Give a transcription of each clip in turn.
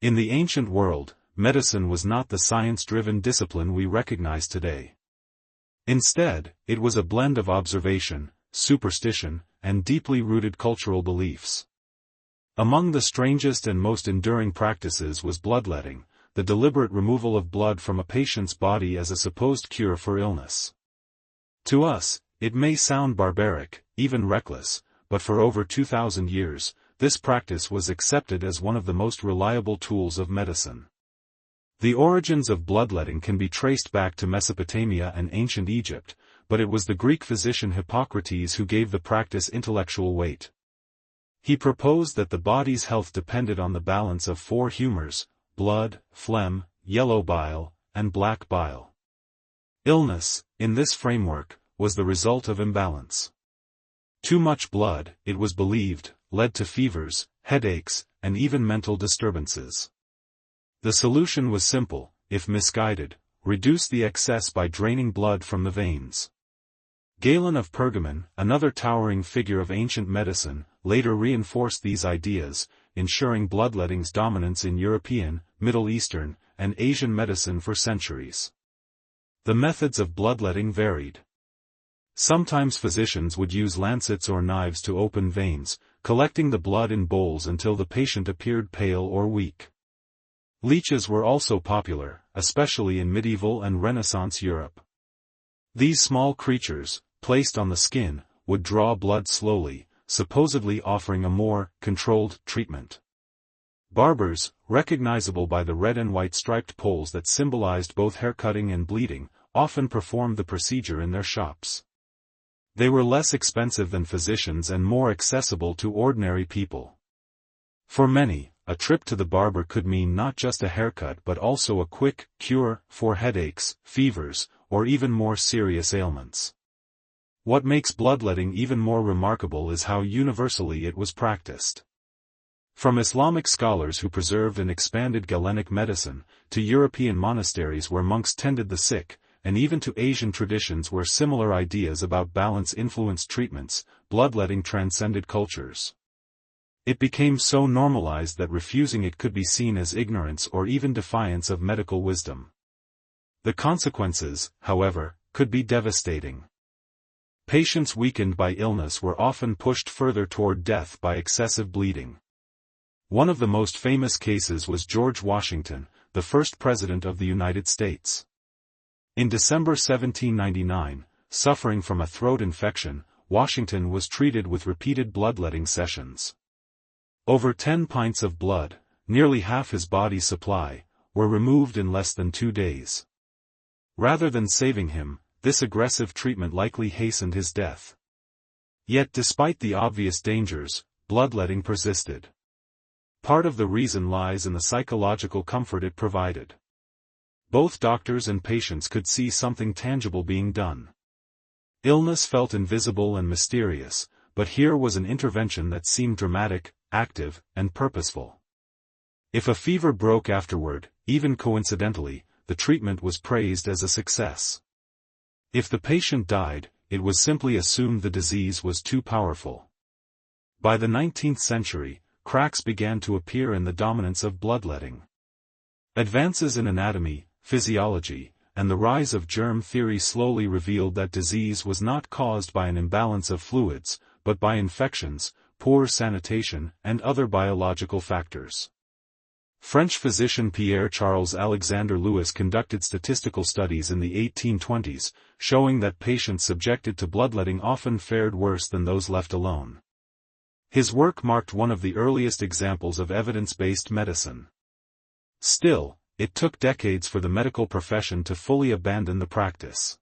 In the ancient world, medicine was not the science-driven discipline we recognize today. Instead, it was a blend of observation, superstition, and deeply rooted cultural beliefs. Among the strangest and most enduring practices was bloodletting, the deliberate removal of blood from a patient's body as a supposed cure for illness. To us, it may sound barbaric, even reckless, but for over 2,000 years, this practice was accepted as one of the most reliable tools of medicine. The origins of bloodletting can be traced back to Mesopotamia and ancient Egypt, but it was the Greek physician Hippocrates who gave the practice intellectual weight. He proposed that the body's health depended on the balance of four humors: blood, phlegm, yellow bile, and black bile. Illness, in this framework, was the result of imbalance. Too much blood, it was believed, led to fevers, headaches, and even mental disturbances. The solution was simple: if misguided, reduce the excess by draining blood from the veins. Galen of Pergamon, another towering figure of ancient medicine, later reinforced these ideas, ensuring bloodletting's dominance in European, Middle Eastern, and Asian medicine for centuries. The methods of bloodletting varied. Sometimes physicians would use lancets or knives to open veins, collecting the blood in bowls until the patient appeared pale or weak. Leeches were also popular, especially in medieval and Renaissance Europe. These small creatures, placed on the skin, would draw blood slowly, supposedly offering a more controlled treatment. Barbers, recognizable by the red and white striped poles that symbolized both haircutting and bleeding, often performed the procedure in their shops. They were less expensive than physicians and more accessible to ordinary people. For many, a trip to the barber could mean not just a haircut but also a quick cure for headaches, fevers, or even more serious ailments. What makes bloodletting even more remarkable is how universally it was practiced. From Islamic scholars who preserved and expanded Galenic medicine, to European monasteries where monks tended the sick, and even to Asian traditions where similar ideas about balance influenced treatments, bloodletting transcended cultures. It became so normalized that refusing it could be seen as ignorance or even defiance of medical wisdom. The consequences, however, could be devastating. Patients weakened by illness were often pushed further toward death by excessive bleeding. One of the most famous cases was George Washington, the first president of the United States. In December 1799, suffering from a throat infection, Washington was treated with repeated bloodletting sessions. Over 10 pints of blood, nearly half his body's supply, were removed in less than 2 days. Rather than saving him, this aggressive treatment likely hastened his death. Yet despite the obvious dangers, bloodletting persisted. Part of the reason lies in the psychological comfort it provided. Both doctors and patients could see something tangible being done. Illness felt invisible and mysterious, but here was an intervention that seemed dramatic, active, and purposeful. If a fever broke afterward, even coincidentally, the treatment was praised as a success. If the patient died, it was simply assumed the disease was too powerful. By the 19th century, cracks began to appear in the dominance of bloodletting. Advances in anatomy, physiology, and the rise of germ theory slowly revealed that disease was not caused by an imbalance of fluids, but by infections, poor sanitation, and other biological factors. French physician Pierre-Charles Alexander Louis conducted statistical studies in the 1820s, showing that patients subjected to bloodletting often fared worse than those left alone. His work marked one of the earliest examples of evidence-based medicine. Still, it took decades for the medical profession to fully abandon the practice.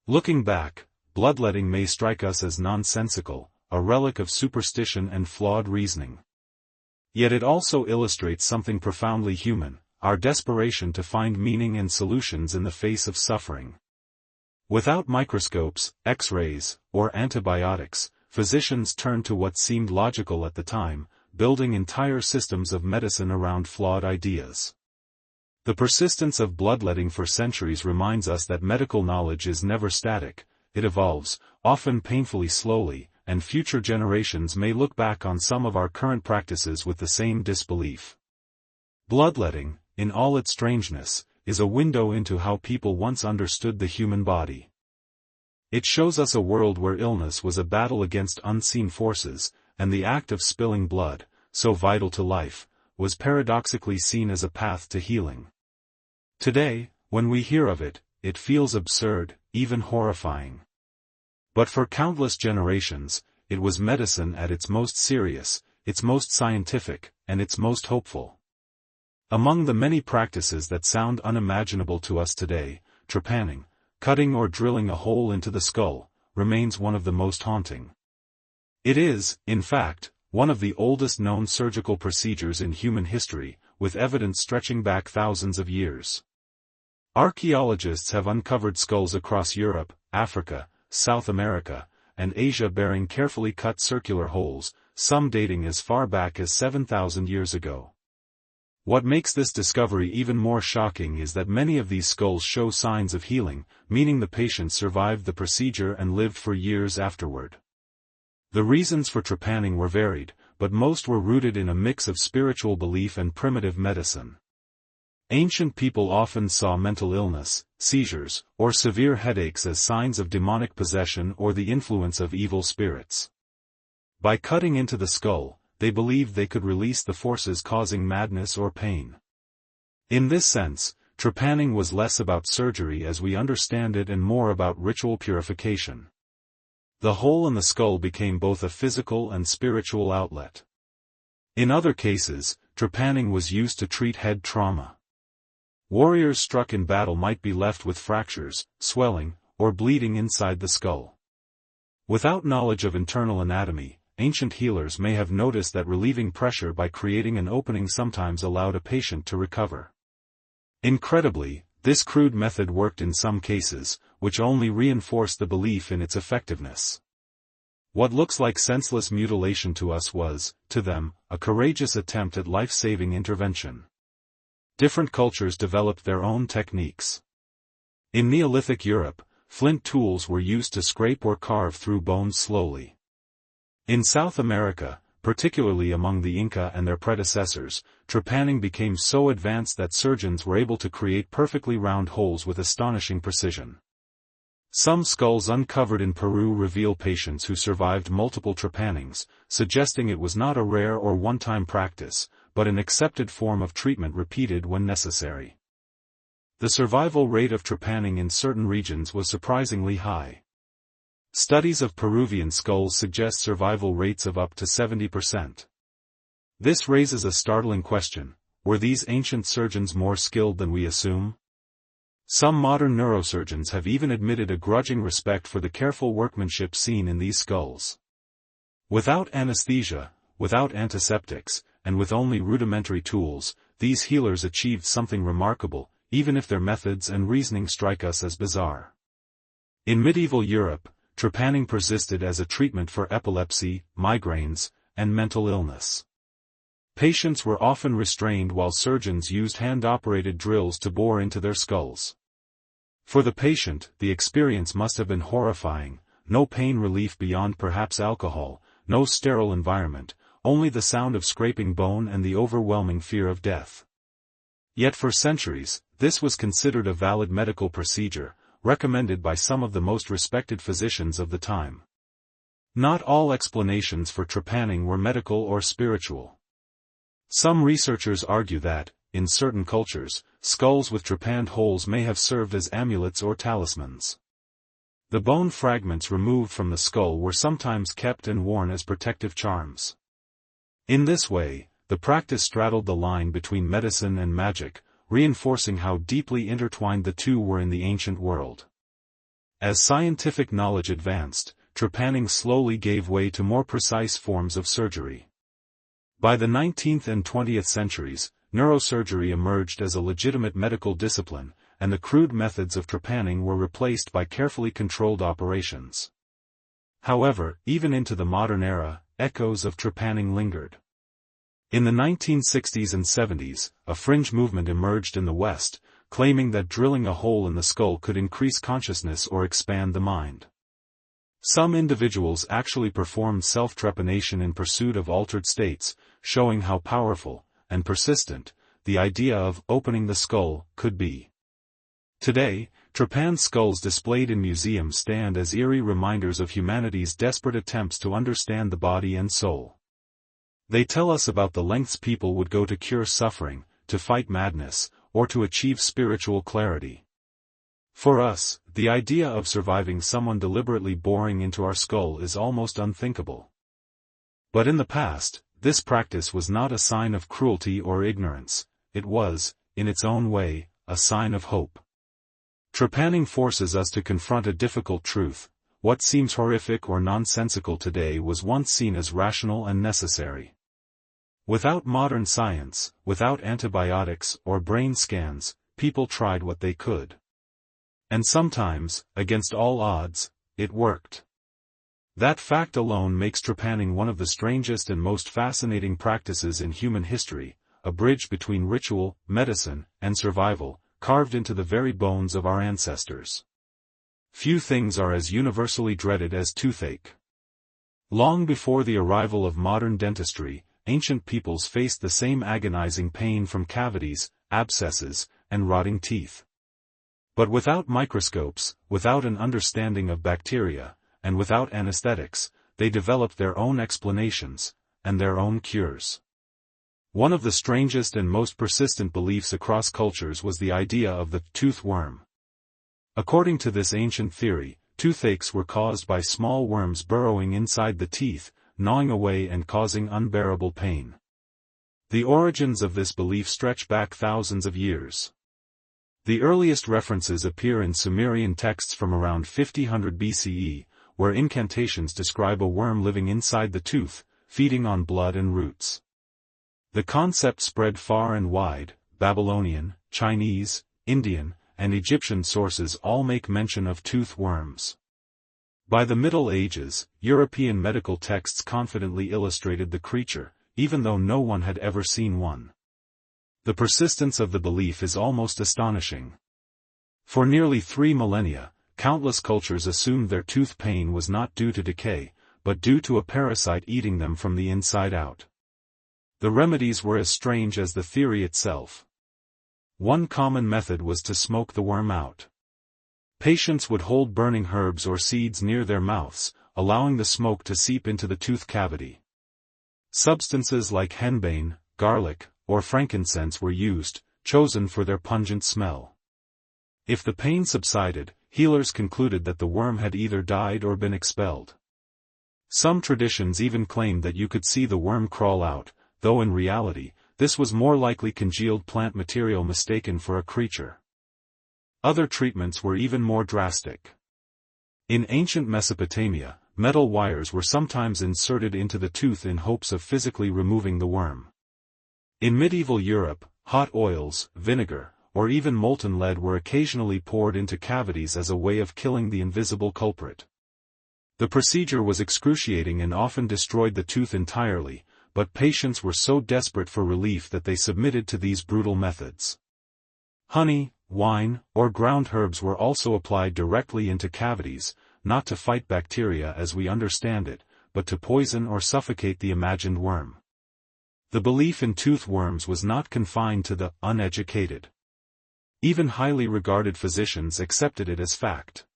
Looking back, bloodletting may strike us as nonsensical, a relic of superstition and flawed reasoning. Yet it also illustrates something profoundly human, our desperation to find meaning and solutions in the face of suffering. Without microscopes, X-rays, or antibiotics, physicians turned to what seemed logical at the time, building entire systems of medicine around flawed ideas. The persistence of bloodletting for centuries reminds us that medical knowledge is never static, it evolves, often painfully slowly, and future generations may look back on some of our current practices with the same disbelief. Bloodletting, in all its strangeness, is a window into how people once understood the human body. It shows us a world where illness was a battle against unseen forces, and the act of spilling blood, so vital to life, was paradoxically seen as a path to healing. Today, when we hear of it, it feels absurd, even horrifying. But for countless generations, it was medicine at its most serious, its most scientific, and its most hopeful. Among the many practices that sound unimaginable to us today, trepanning, cutting or drilling a hole into the skull, remains one of the most haunting. It is, in fact, one of the oldest known surgical procedures in human history, with evidence stretching back thousands of years. Archaeologists have uncovered skulls across Europe, Africa, South America, and Asia bearing carefully cut circular holes, some dating as far back as 7,000 years ago. What makes this discovery even more shocking is that many of these skulls show signs of healing, meaning the patient survived the procedure and lived for years afterward. The reasons for trepanning were varied, but most were rooted in a mix of spiritual belief and primitive medicine. Ancient people often saw mental illness, seizures, or severe headaches as signs of demonic possession or the influence of evil spirits. By cutting into the skull, they believed they could release the forces causing madness or pain. In this sense, trepanning was less about surgery as we understand it and more about ritual purification. The hole in the skull became both a physical and spiritual outlet. In other cases, trepanning was used to treat head trauma. Warriors struck in battle might be left with fractures, swelling, or bleeding inside the skull. Without knowledge of internal anatomy, ancient healers may have noticed that relieving pressure by creating an opening sometimes allowed a patient to recover. Incredibly, this crude method worked in some cases, which only reinforced the belief in its effectiveness. What looks like senseless mutilation to us was, to them, a courageous attempt at life-saving intervention. Different cultures developed their own techniques. In Neolithic Europe, flint tools were used to scrape or carve through bones slowly. In South America, particularly among the Inca and their predecessors, trepanning became so advanced that surgeons were able to create perfectly round holes with astonishing precision. Some skulls uncovered in Peru reveal patients who survived multiple trepannings, suggesting it was not a rare or one-time practice, but an accepted form of treatment repeated when necessary. The survival rate of trepanning in certain regions was surprisingly high. Studies of Peruvian skulls suggest survival rates of up to 70%. This raises a startling question: were these ancient surgeons more skilled than we assume? Some modern neurosurgeons have even admitted a grudging respect for the careful workmanship seen in these skulls. Without anesthesia, without antiseptics, and with only rudimentary tools, these healers achieved something remarkable, even if their methods and reasoning strike us as bizarre. In medieval Europe, trepanning persisted as a treatment for epilepsy, migraines, and mental illness. Patients were often restrained while surgeons used hand-operated drills to bore into their skulls. For the patient, the experience must have been horrifying: no pain relief beyond perhaps alcohol, no sterile environment, only the sound of scraping bone and the overwhelming fear of death. Yet for centuries, this was considered a valid medical procedure, recommended by some of the most respected physicians of the time. Not all explanations for trepanning were medical or spiritual. Some researchers argue that, in certain cultures, skulls with trepanned holes may have served as amulets or talismans. The bone fragments removed from the skull were sometimes kept and worn as protective charms. In this way, the practice straddled the line between medicine and magic, reinforcing how deeply intertwined the two were in the ancient world. As scientific knowledge advanced, trepanning slowly gave way to more precise forms of surgery. By the 19th and 20th centuries, neurosurgery emerged as a legitimate medical discipline, and the crude methods of trepanning were replaced by carefully controlled operations. However, even into the modern era, echoes of trepanning lingered. In the 1960s and 70s, a fringe movement emerged in the West, claiming that drilling a hole in the skull could increase consciousness or expand the mind. Some individuals actually performed self-trepanation in pursuit of altered states, showing how powerful, and persistent, the idea of opening the skull could be. Today, trepaned skulls displayed in museums stand as eerie reminders of humanity's desperate attempts to understand the body and soul. They tell us about the lengths people would go to cure suffering, to fight madness, or to achieve spiritual clarity. For us, the idea of surviving someone deliberately boring into our skull is almost unthinkable. But in the past, this practice was not a sign of cruelty or ignorance, it was, in its own way, a sign of hope. Trepanning forces us to confront a difficult truth. What seems horrific or nonsensical today was once seen as rational and necessary. Without modern science, without antibiotics or brain scans, people tried what they could. And sometimes, against all odds, it worked. That fact alone makes trepanning one of the strangest and most fascinating practices in human history, a bridge between ritual, medicine, and survival, carved into the very bones of our ancestors. Few things are as universally dreaded as toothache. Long before the arrival of modern dentistry, ancient peoples faced the same agonizing pain from cavities, abscesses, and rotting teeth. But without microscopes, without an understanding of bacteria, and without anesthetics, they developed their own explanations, and their own cures. One of the strangest and most persistent beliefs across cultures was the idea of the tooth worm. According to this ancient theory, toothaches were caused by small worms burrowing inside the teeth, gnawing away and causing unbearable pain. The origins of this belief stretch back thousands of years. The earliest references appear in Sumerian texts from around 5000 BCE, where incantations describe a worm living inside the tooth, feeding on blood and roots. The concept spread far and wide. Babylonian, Chinese, Indian, and Egyptian sources all make mention of tooth worms. By the Middle Ages, European medical texts confidently illustrated the creature, even though no one had ever seen one. The persistence of the belief is almost astonishing. For nearly 3 millennia, countless cultures assumed their tooth pain was not due to decay, but due to a parasite eating them from the inside out. The remedies were as strange as the theory itself. One common method was to smoke the worm out. Patients would hold burning herbs or seeds near their mouths, allowing the smoke to seep into the tooth cavity. Substances like henbane, garlic, or frankincense were used, chosen for their pungent smell. If the pain subsided, healers concluded that the worm had either died or been expelled. Some traditions even claimed that you could see the worm crawl out, though in reality, this was more likely congealed plant material mistaken for a creature. Other treatments were even more drastic. In ancient Mesopotamia, metal wires were sometimes inserted into the tooth in hopes of physically removing the worm. In medieval Europe, hot oils, vinegar, or even molten lead were occasionally poured into cavities as a way of killing the invisible culprit. The procedure was excruciating and often destroyed the tooth entirely, but patients were so desperate for relief that they submitted to these brutal methods. Honey, wine, or ground herbs were also applied directly into cavities, not to fight bacteria as we understand it, but to poison or suffocate the imagined worm. The belief in tooth worms was not confined to the uneducated. Even highly regarded physicians accepted it as fact.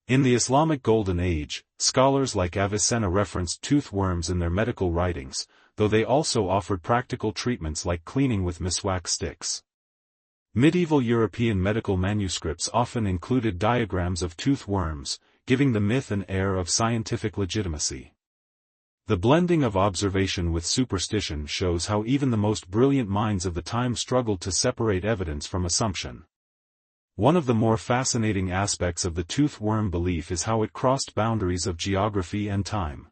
In the Islamic Golden Age, scholars like Avicenna referenced tooth worms in their medical writings, though they also offered practical treatments like cleaning with miswak sticks. Medieval European medical manuscripts often included diagrams of tooth worms, giving the myth an air of scientific legitimacy. The blending of observation with superstition shows how even the most brilliant minds of the time struggled to separate evidence from assumption. One of the more fascinating aspects of the tooth worm belief is how it crossed boundaries of geography and time.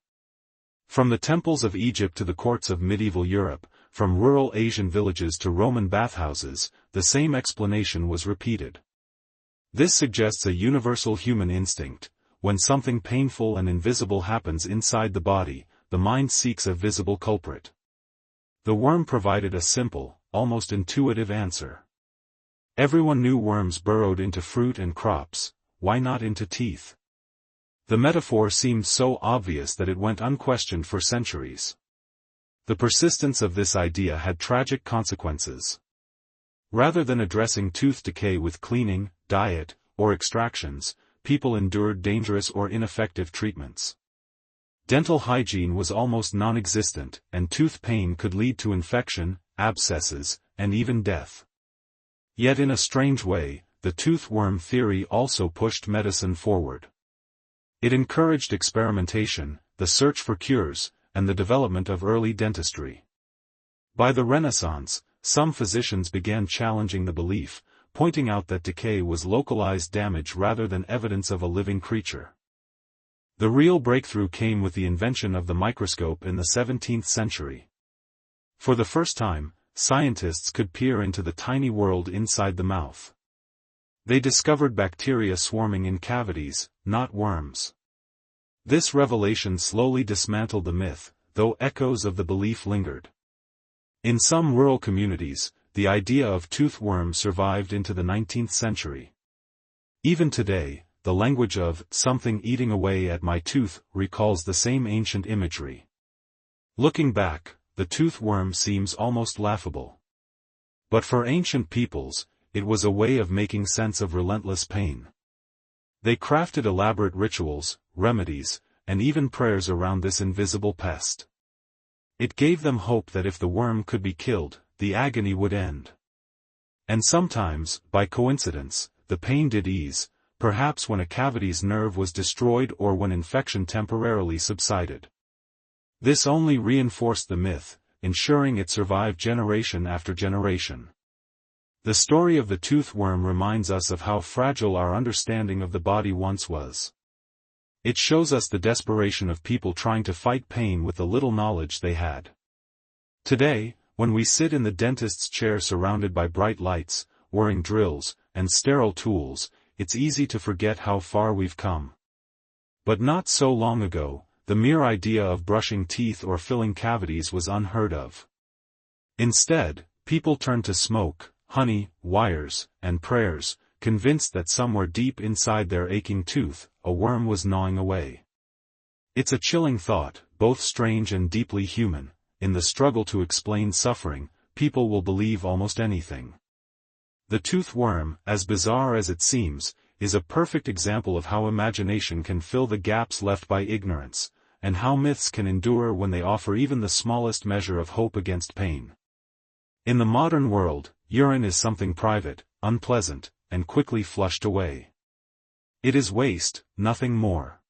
From the temples of Egypt to the courts of medieval Europe, from rural Asian villages to Roman bathhouses, the same explanation was repeated. This suggests a universal human instinct: when something painful and invisible happens inside the body, the mind seeks a visible culprit. The worm provided a simple, almost intuitive answer. Everyone knew worms burrowed into fruit and crops, why not into teeth? The metaphor seemed so obvious that it went unquestioned for centuries. The persistence of this idea had tragic consequences. Rather than addressing tooth decay with cleaning, diet, or extractions, people endured dangerous or ineffective treatments. Dental hygiene was almost non-existent, and tooth pain could lead to infection, abscesses, and even death. Yet in a strange way, the tooth worm theory also pushed medicine forward. It encouraged experimentation, the search for cures, and the development of early dentistry. By the Renaissance, some physicians began challenging the belief, pointing out that decay was localized damage rather than evidence of a living creature. The real breakthrough came with the invention of the microscope in the 17th century. For the first time, scientists could peer into the tiny world inside the mouth. They discovered bacteria swarming in cavities, not worms. This revelation slowly dismantled the myth, though echoes of the belief lingered. In some rural communities, the idea of tooth worms survived into the 19th century. Even today, the language of "something eating away at my tooth" recalls the same ancient imagery. Looking back, the tooth worm seems almost laughable. But for ancient peoples, it was a way of making sense of relentless pain. They crafted elaborate rituals, remedies, and even prayers around this invisible pest. It gave them hope that if the worm could be killed, the agony would end. And sometimes, by coincidence, the pain did ease, perhaps when a cavity's nerve was destroyed or when infection temporarily subsided. This only reinforced the myth, ensuring it survived generation after generation. The story of the tooth worm reminds us of how fragile our understanding of the body once was. It shows us the desperation of people trying to fight pain with the little knowledge they had. Today, when we sit in the dentist's chair surrounded by bright lights, whirring drills, and sterile tools, it's easy to forget how far we've come. But not so long ago, the mere idea of brushing teeth or filling cavities was unheard of. Instead, people turned to smoke, honey, wires, and prayers, convinced that somewhere deep inside their aching tooth, a worm was gnawing away. It's a chilling thought, both strange and deeply human. In the struggle to explain suffering, people will believe almost anything. The tooth worm, as bizarre as it seems, is a perfect example of how imagination can fill the gaps left by ignorance, and how myths can endure when they offer even the smallest measure of hope against pain. In the modern world, urine is something private, unpleasant, and quickly flushed away. It is waste, nothing more.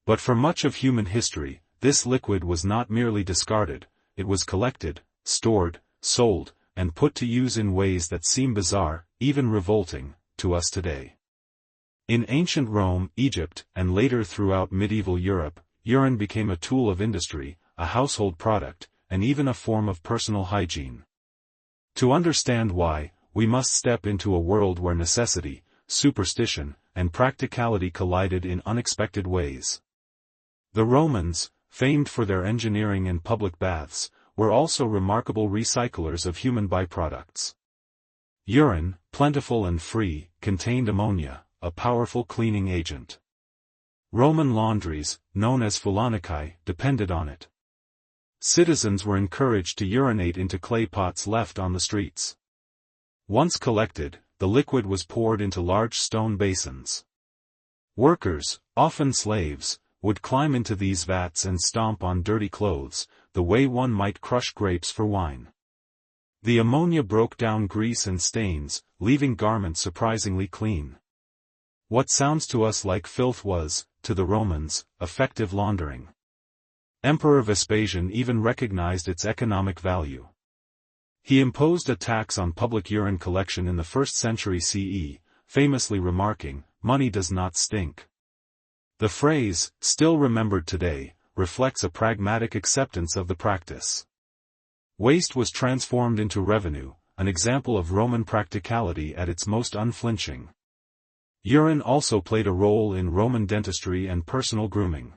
But for much of human history, this liquid was not merely discarded, it was collected, stored, sold, and put to use in ways that seem bizarre, even revolting, to us today. In ancient Rome, Egypt, and later throughout medieval Europe, urine became a tool of industry, a household product, and even a form of personal hygiene. To understand why, we must step into a world where necessity, superstition, and practicality collided in unexpected ways. The Romans, famed for their engineering and public baths, were also remarkable recyclers of human byproducts. Urine, plentiful and free, contained ammonia, a powerful cleaning agent. Roman laundries, known as fulanicae, depended on it. Citizens were encouraged to urinate into clay pots left on the streets. Once collected, the liquid was poured into large stone basins. Workers, often slaves, would climb into these vats and stomp on dirty clothes, the way one might crush grapes for wine. The ammonia broke down grease and stains, leaving garments surprisingly clean. What sounds to us like filth was, to the Romans, effective laundering. Emperor Vespasian even recognized its economic value. He imposed a tax on public urine collection in the 1st century CE, famously remarking, "Money does not stink." The phrase, still remembered today, reflects a pragmatic acceptance of the practice. Waste was transformed into revenue, an example of Roman practicality at its most unflinching. Urine also played a role in Roman dentistry and personal grooming.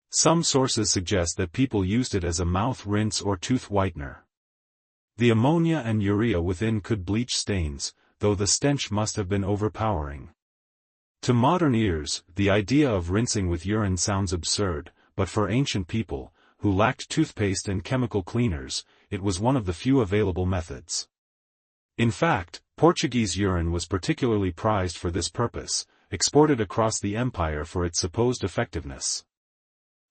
Some sources suggest that people used it as a mouth rinse or tooth whitener. The ammonia and urea within could bleach stains, though the stench must have been overpowering. To modern ears, the idea of rinsing with urine sounds absurd, but for ancient people, who lacked toothpaste and chemical cleaners, it was one of the few available methods. In fact, Portuguese urine was particularly prized for this purpose, exported across the empire for its supposed effectiveness.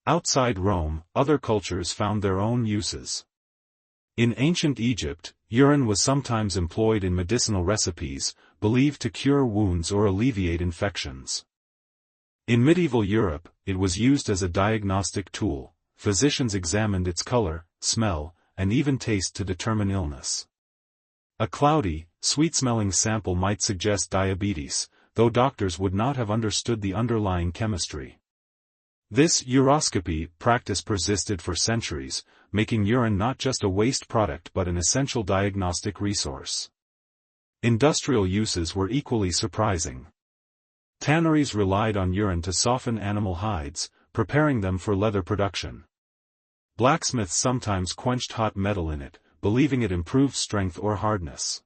Outside Rome, other cultures found their own uses. In ancient Egypt, urine was sometimes employed in medicinal recipes, believed to cure wounds or alleviate infections. In medieval Europe, it was used as a diagnostic tool. Physicians examined its color, smell, and even taste to determine illness. A cloudy, sweet-smelling sample might suggest diabetes, though doctors would not have understood the underlying chemistry. This uroscopy practice persisted for centuries, making urine not just a waste product but an essential diagnostic resource. Industrial uses were equally surprising. Tanneries relied on urine to soften animal hides, preparing them for leather production. Blacksmiths sometimes quenched hot metal in it, believing it improved strength or hardness.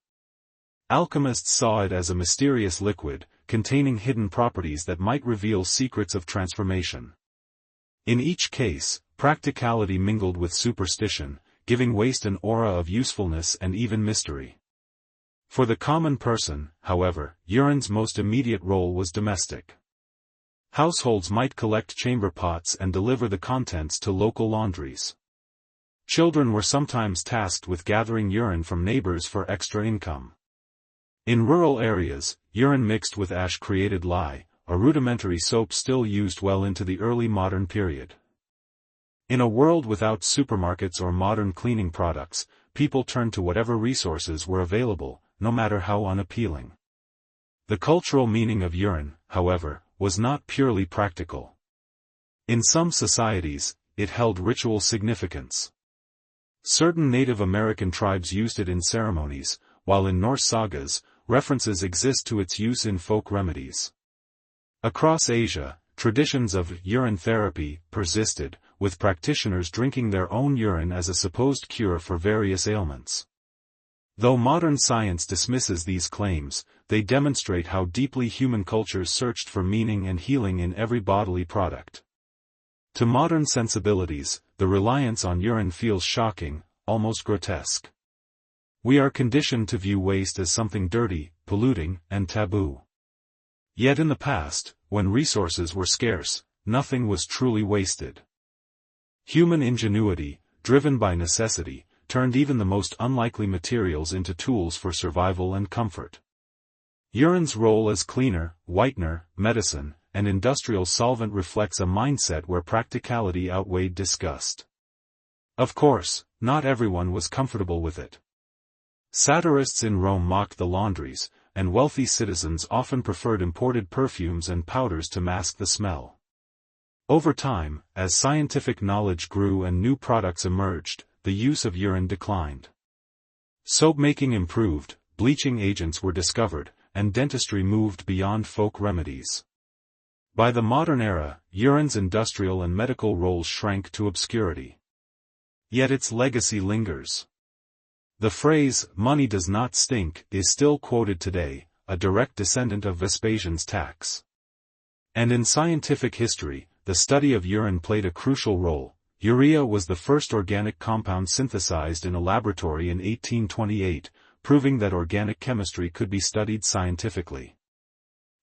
Alchemists saw it as a mysterious liquid, containing hidden properties that might reveal secrets of transformation. In each case, practicality mingled with superstition, giving waste an aura of usefulness and even mystery. For the common person, however, urine's most immediate role was domestic. Households might collect chamber pots and deliver the contents to local laundries. Children were sometimes tasked with gathering urine from neighbors for extra income. In rural areas, urine mixed with ash created lye, a rudimentary soap still used well into the early modern period. In a world without supermarkets or modern cleaning products, people turned to whatever resources were available, no matter how unappealing. The cultural meaning of urine, however, was not purely practical. In some societies, it held ritual significance. Certain Native American tribes used it in ceremonies, while in Norse sagas, references exist to its use in folk remedies. Across Asia, traditions of urine therapy persisted, with practitioners drinking their own urine as a supposed cure for various ailments. Though modern science dismisses these claims, they demonstrate how deeply human cultures searched for meaning and healing in every bodily product. To modern sensibilities, the reliance on urine feels shocking, almost grotesque. We are conditioned to view waste as something dirty, polluting, and taboo. Yet in the past, when resources were scarce, nothing was truly wasted. Human ingenuity, driven by necessity, turned even the most unlikely materials into tools for survival and comfort. Urine's role as cleaner, whitener, medicine, and industrial solvent reflects a mindset where practicality outweighed disgust. Of course, not everyone was comfortable with it. Satirists in Rome mocked the laundries, and wealthy citizens often preferred imported perfumes and powders to mask the smell. Over time, as scientific knowledge grew and new products emerged, the use of urine declined. Soap-making improved, bleaching agents were discovered, and dentistry moved beyond folk remedies. By the modern era, urine's industrial and medical roles shrank to obscurity. Yet its legacy lingers. The phrase, "money does not stink," is still quoted today, a direct descendant of Vespasian's tax. And in scientific history, the study of urine played a crucial role. Urea was the first organic compound synthesized in a laboratory in 1828, proving that organic chemistry could be studied scientifically.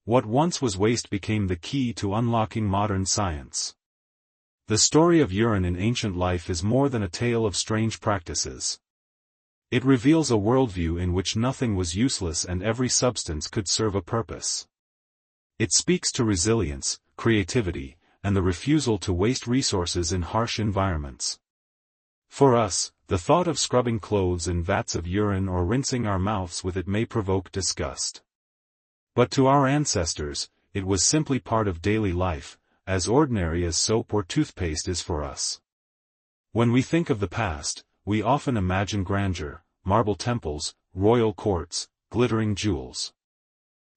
What once was waste became the key to unlocking modern science. The story of urine in ancient life is more than a tale of strange practices. It reveals a worldview in which nothing was useless and every substance could serve a purpose. It speaks to resilience, creativity, and the refusal to waste resources in harsh environments. For us, the thought of scrubbing clothes in vats of urine or rinsing our mouths with it may provoke disgust. But to our ancestors, it was simply part of daily life, as ordinary as soap or toothpaste is for us. When we think of the past, we often imagine grandeur, marble temples, royal courts, glittering jewels.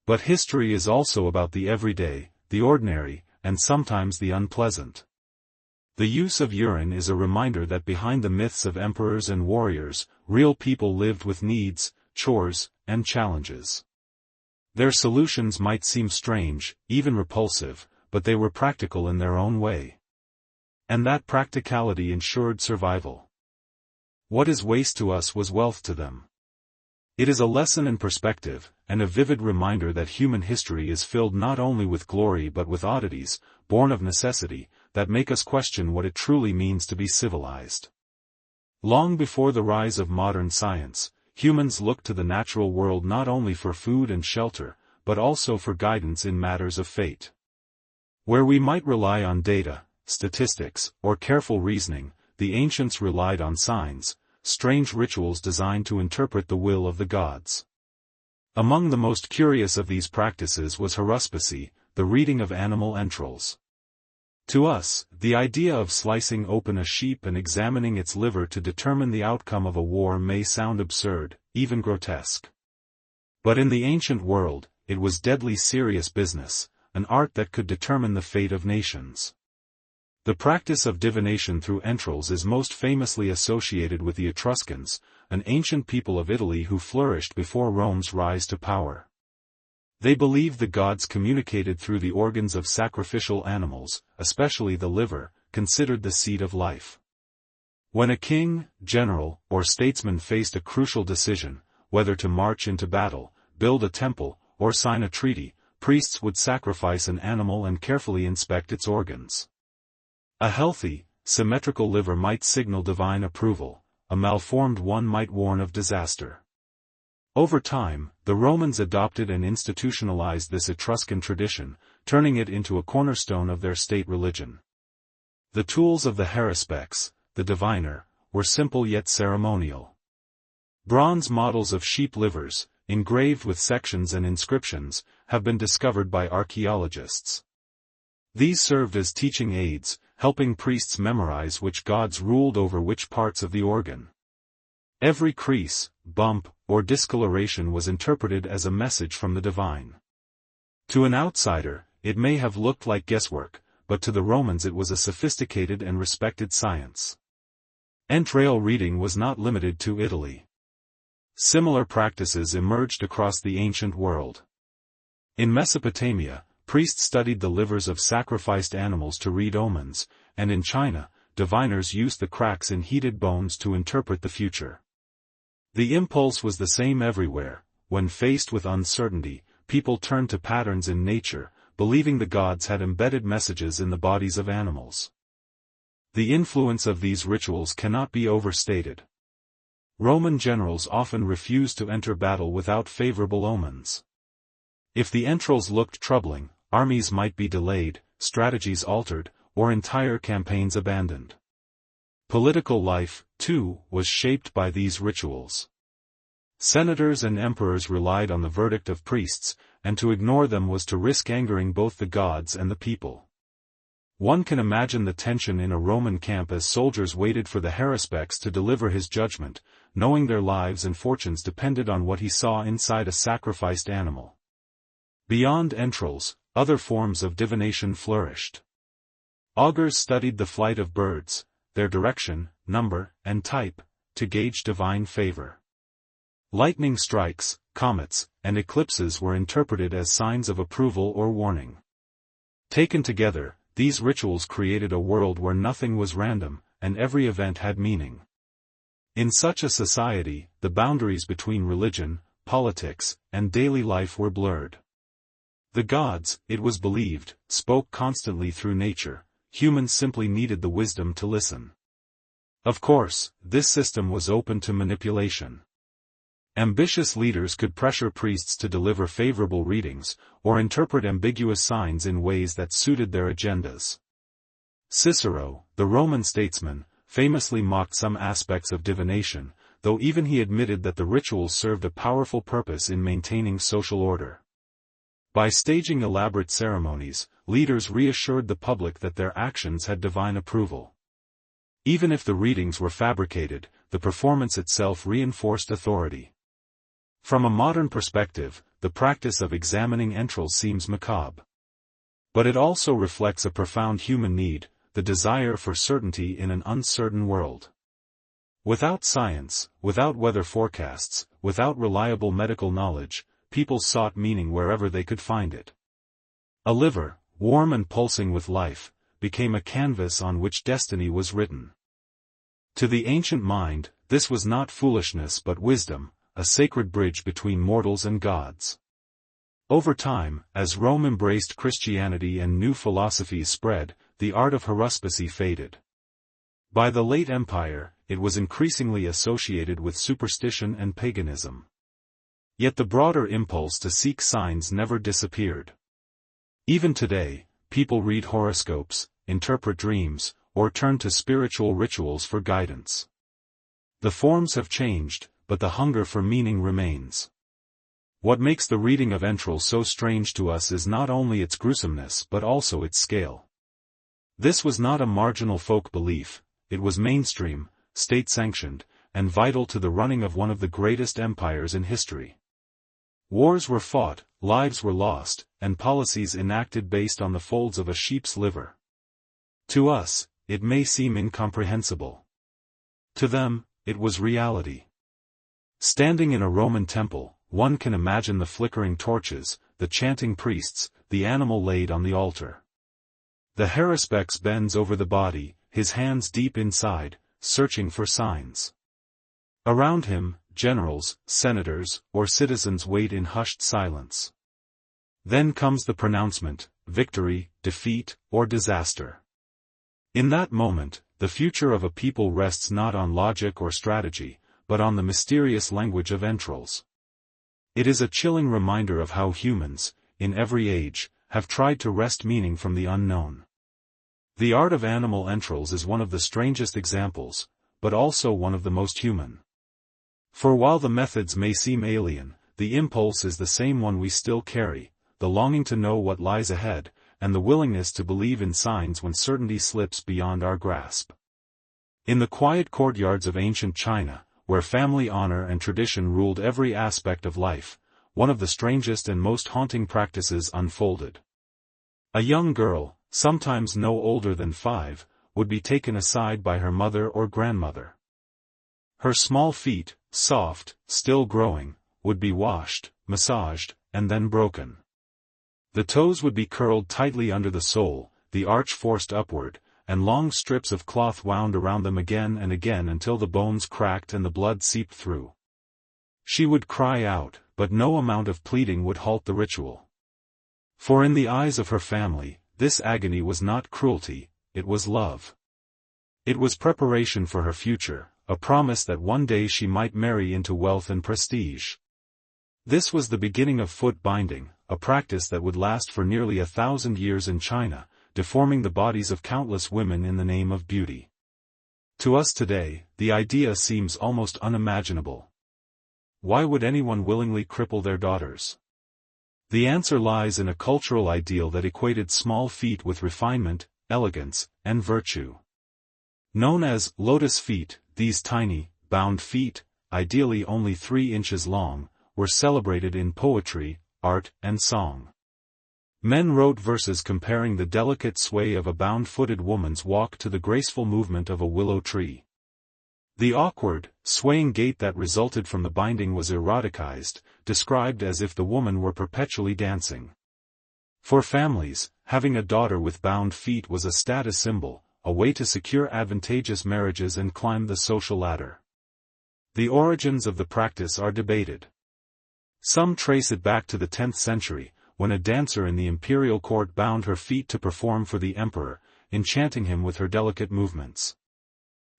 But history is also about the everyday, the ordinary, and sometimes the unpleasant. The use of urine is a reminder that behind the myths of emperors and warriors, real people lived with needs, chores, and challenges. Their solutions might seem strange, even repulsive, but they were practical in their own way. And that practicality ensured survival. What is waste to us was wealth to them. It is a lesson in perspective, and a vivid reminder that human history is filled not only with glory but with oddities, born of necessity, that make us question what it truly means to be civilized. Long before the rise of modern science, humans looked to the natural world not only for food and shelter, but also for guidance in matters of fate. Where we might rely on data, statistics, or careful reasoning, the ancients relied on signs, strange rituals designed to interpret the will of the gods. Among the most curious of these practices was haruspicy, the reading of animal entrails. To us, the idea of slicing open a sheep and examining its liver to determine the outcome of a war may sound absurd, even grotesque. But in the ancient world, it was deadly serious business, an art that could determine the fate of nations. The practice of divination through entrails is most famously associated with the Etruscans, an ancient people of Italy who flourished before Rome's rise to power. They believed the gods communicated through the organs of sacrificial animals, especially the liver, considered the seat of life. When a king, general, or statesman faced a crucial decision, whether to march into battle, build a temple, or sign a treaty, priests would sacrifice an animal and carefully inspect its organs. A healthy, symmetrical liver might signal divine approval, a malformed one might warn of disaster. Over time, the Romans adopted and institutionalized this Etruscan tradition, turning it into a cornerstone of their state religion. The tools of the haruspices, the diviner, were simple yet ceremonial. Bronze models of sheep livers, engraved with sections and inscriptions, have been discovered by archaeologists. These served as teaching aids, helping priests memorize which gods ruled over which parts of the organ. Every crease, bump, or discoloration was interpreted as a message from the divine. To an outsider, it may have looked like guesswork, but to the Romans it was a sophisticated and respected science. Entrail reading was not limited to Italy. Similar practices emerged across the ancient world. In Mesopotamia, priests studied the livers of sacrificed animals to read omens, and in China, diviners used the cracks in heated bones to interpret the future. The impulse was the same everywhere. When faced with uncertainty, people turned to patterns in nature, believing the gods had embedded messages in the bodies of animals. The influence of these rituals cannot be overstated. Roman generals often refused to enter battle without favorable omens. If the entrails looked troubling, armies might be delayed, strategies altered, or entire campaigns abandoned. Political life, too, was shaped by these rituals. Senators and emperors relied on the verdict of priests, and to ignore them was to risk angering both the gods and the people. One can imagine the tension in a Roman camp as soldiers waited for the haruspices to deliver his judgment, knowing their lives and fortunes depended on what he saw inside a sacrificed animal. Beyond entrails, other forms of divination flourished. Augurs studied the flight of birds, their direction, number, and type, to gauge divine favor. Lightning strikes, comets, and eclipses were interpreted as signs of approval or warning. Taken together, these rituals created a world where nothing was random, and every event had meaning. In such a society, the boundaries between religion, politics, and daily life were blurred. The gods, it was believed, spoke constantly through nature. Humans simply needed the wisdom to listen. Of course, this system was open to manipulation. Ambitious leaders could pressure priests to deliver favorable readings, or interpret ambiguous signs in ways that suited their agendas. Cicero, the Roman statesman, famously mocked some aspects of divination, though even he admitted that the rituals served a powerful purpose in maintaining social order. By staging elaborate ceremonies, leaders reassured the public that their actions had divine approval. Even if the readings were fabricated, the performance itself reinforced authority. From a modern perspective, the practice of examining entrails seems macabre. But it also reflects a profound human need, the desire for certainty in an uncertain world. Without science, without weather forecasts, without reliable medical knowledge, people sought meaning wherever they could find it. A liver, warm and pulsing with life, became a canvas on which destiny was written. To the ancient mind, this was not foolishness but wisdom, a sacred bridge between mortals and gods. Over time, as Rome embraced Christianity and new philosophies spread, the art of haruspicy faded. By the late Empire, it was increasingly associated with superstition and paganism. Yet the broader impulse to seek signs never disappeared. Even today, people read horoscopes, interpret dreams, or turn to spiritual rituals for guidance. The forms have changed, but the hunger for meaning remains. What makes the reading of entrails so strange to us is not only its gruesomeness but also its scale. This was not a marginal folk belief, it was mainstream, state-sanctioned, and vital to the running of one of the greatest empires in history. Wars were fought, lives were lost, and policies enacted based on the folds of a sheep's liver. To us, it may seem incomprehensible. To them, it was reality. Standing in a Roman temple, one can imagine the flickering torches, the chanting priests, the animal laid on the altar. The haruspice bends over the body, his hands deep inside, searching for signs. Around him, generals, senators, or citizens wait in hushed silence. Then comes the pronouncement, victory, defeat, or disaster. In that moment, the future of a people rests not on logic or strategy, but on the mysterious language of entrails. It is a chilling reminder of how humans, in every age, have tried to wrest meaning from the unknown. The art of animal entrails is one of the strangest examples, but also one of the most human. For while the methods may seem alien, the impulse is the same one we still carry, the longing to know what lies ahead, and the willingness to believe in signs when certainty slips beyond our grasp. In the quiet courtyards of ancient China, where family honor and tradition ruled every aspect of life, one of the strangest and most haunting practices unfolded. A young girl, sometimes no older than 5, would be taken aside by her mother or grandmother. Her small feet, soft, still growing, would be washed, massaged, and then broken. The toes would be curled tightly under the sole, the arch forced upward, and long strips of cloth wound around them again and again until the bones cracked and the blood seeped through. She would cry out, but no amount of pleading would halt the ritual. For in the eyes of her family, this agony was not cruelty, it was love. It was preparation for her future, a promise that one day she might marry into wealth and prestige. This was the beginning of foot binding, a practice that would last for nearly 1,000 years in China, deforming the bodies of countless women in the name of beauty. To us today, the idea seems almost unimaginable. Why would anyone willingly cripple their daughters? The answer lies in a cultural ideal that equated small feet with refinement, elegance, and virtue. Known as lotus feet, these tiny, bound feet, ideally only 3 inches long, were celebrated in poetry, art, and song. Men wrote verses comparing the delicate sway of a bound-footed woman's walk to the graceful movement of a willow tree. The awkward, swaying gait that resulted from the binding was eroticized, described as if the woman were perpetually dancing. For families, having a daughter with bound feet was a status symbol, a way to secure advantageous marriages and climb the social ladder. The origins of the practice are debated. Some trace it back to the 10th century, when a dancer in the imperial court bound her feet to perform for the emperor, enchanting him with her delicate movements.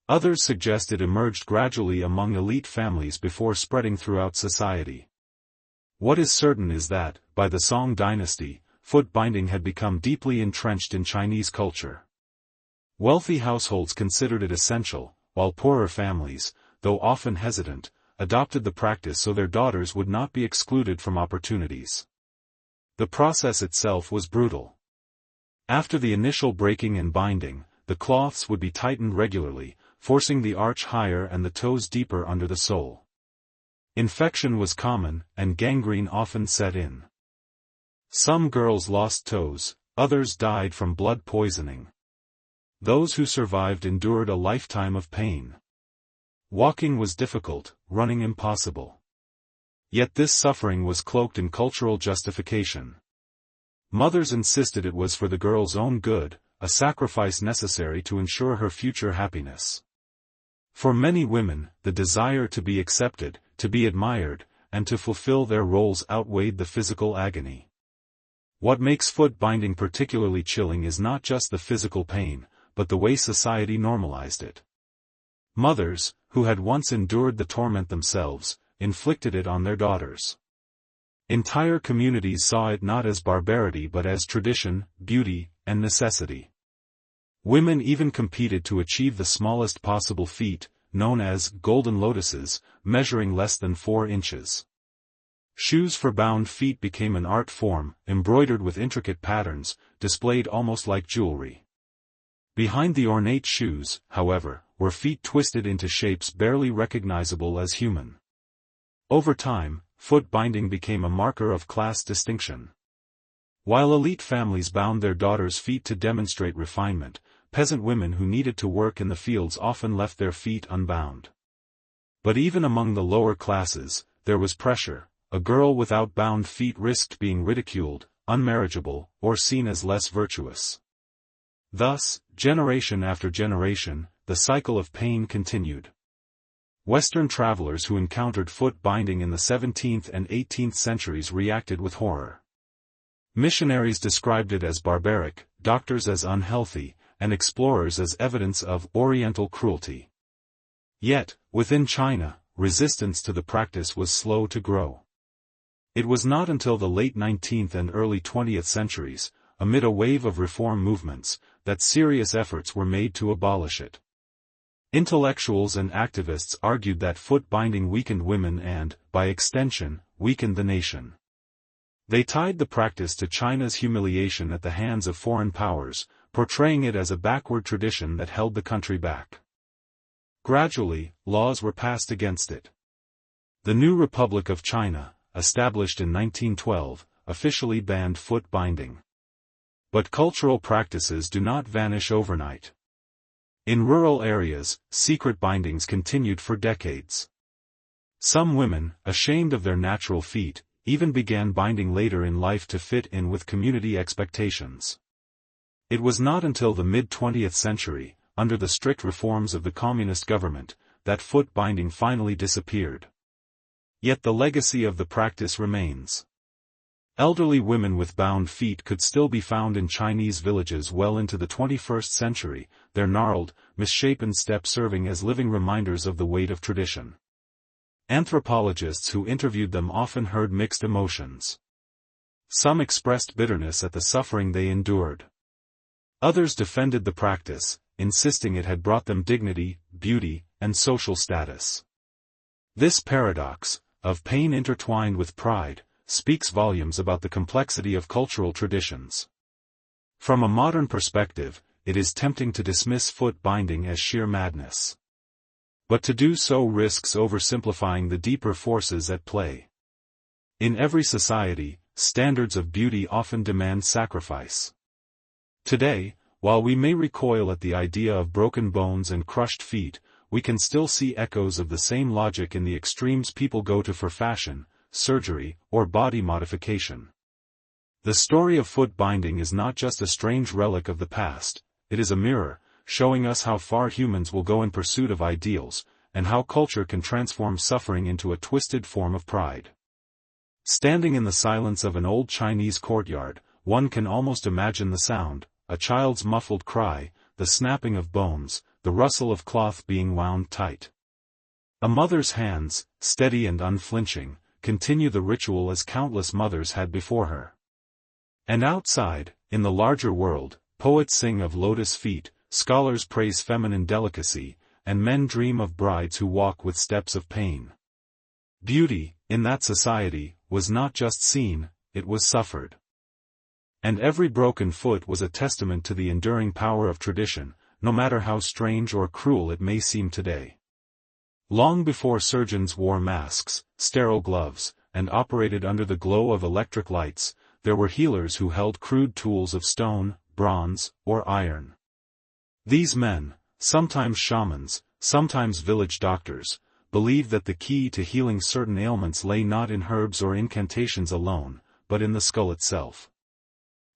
Others suggest it emerged gradually among elite families before spreading throughout society. What is certain is that, by the Song dynasty, foot binding had become deeply entrenched in Chinese culture. Wealthy households considered it essential, while poorer families, though often hesitant, adopted the practice so their daughters would not be excluded from opportunities. The process itself was brutal. After the initial breaking and binding, the cloths would be tightened regularly, forcing the arch higher and the toes deeper under the sole. Infection was common, and gangrene often set in. Some girls lost toes, others died from blood poisoning. Those who survived endured a lifetime of pain. Walking was difficult, running impossible. Yet this suffering was cloaked in cultural justification. Mothers insisted it was for the girl's own good, a sacrifice necessary to ensure her future happiness. For many women, the desire to be accepted, to be admired, and to fulfill their roles outweighed the physical agony. What makes foot binding particularly chilling is not just the physical pain, but the way society normalized it. Mothers, who had once endured the torment themselves, inflicted it on their daughters. Entire communities saw it not as barbarity but as tradition, beauty, and necessity. Women even competed to achieve the smallest possible feet, known as golden lotuses, measuring less than 4 inches. Shoes for bound feet became an art form, embroidered with intricate patterns, displayed almost like jewelry. Behind the ornate shoes, however, were feet twisted into shapes barely recognizable as human. Over time, foot binding became a marker of class distinction. While elite families bound their daughters' feet to demonstrate refinement, peasant women who needed to work in the fields often left their feet unbound. But even among the lower classes, there was pressure. A girl without bound feet risked being ridiculed, unmarriageable, or seen as less virtuous. Thus, generation after generation, the cycle of pain continued. Western travelers who encountered foot binding in the 17th and 18th centuries reacted with horror. Missionaries described it as barbaric, doctors as unhealthy, and explorers as evidence of Oriental cruelty. Yet, within China, resistance to the practice was slow to grow. It was not until the late 19th and early 20th centuries, amid a wave of reform movements, that serious efforts were made to abolish it. Intellectuals and activists argued that foot binding weakened women and, by extension, weakened the nation. They tied the practice to China's humiliation at the hands of foreign powers, portraying it as a backward tradition that held the country back. Gradually, laws were passed against it. The new Republic of China, established in 1912, officially banned foot binding. But cultural practices do not vanish overnight. In rural areas, secret bindings continued for decades. Some women, ashamed of their natural feet, even began binding later in life to fit in with community expectations. It was not until the mid-20th century, under the strict reforms of the communist government, that foot binding finally disappeared. Yet the legacy of the practice remains. Elderly women with bound feet could still be found in Chinese villages well into the 21st century, their gnarled, misshapen steps serving as living reminders of the weight of tradition. Anthropologists who interviewed them often heard mixed emotions. Some expressed bitterness at the suffering they endured. Others defended the practice, insisting it had brought them dignity, beauty, and social status. This paradox, of pain intertwined with pride, speaks volumes about the complexity of cultural traditions. From a modern perspective, it is tempting to dismiss foot binding as sheer madness. But to do so risks oversimplifying the deeper forces at play. In every society, standards of beauty often demand sacrifice. Today, while we may recoil at the idea of broken bones and crushed feet, we can still see echoes of the same logic in the extremes people go to for fashion, surgery, or body modification. The story of foot binding is not just a strange relic of the past, it is a mirror, showing us how far humans will go in pursuit of ideals, and how culture can transform suffering into a twisted form of pride. Standing in the silence of an old Chinese courtyard, one can almost imagine the sound, a child's muffled cry, the snapping of bones, the rustle of cloth being wound tight. A mother's hands, steady and unflinching, continue the ritual as countless mothers had before her. And outside, in the larger world, poets sing of lotus feet, scholars praise feminine delicacy, and men dream of brides who walk with steps of pain. Beauty, in that society, was not just seen, it was suffered. And every broken foot was a testament to the enduring power of tradition, no matter how strange or cruel it may seem today. Long before surgeons wore masks, sterile gloves, and operated under the glow of electric lights, there were healers who held crude tools of stone, bronze, or iron. These men, sometimes shamans, sometimes village doctors, believed that the key to healing certain ailments lay not in herbs or incantations alone, but in the skull itself.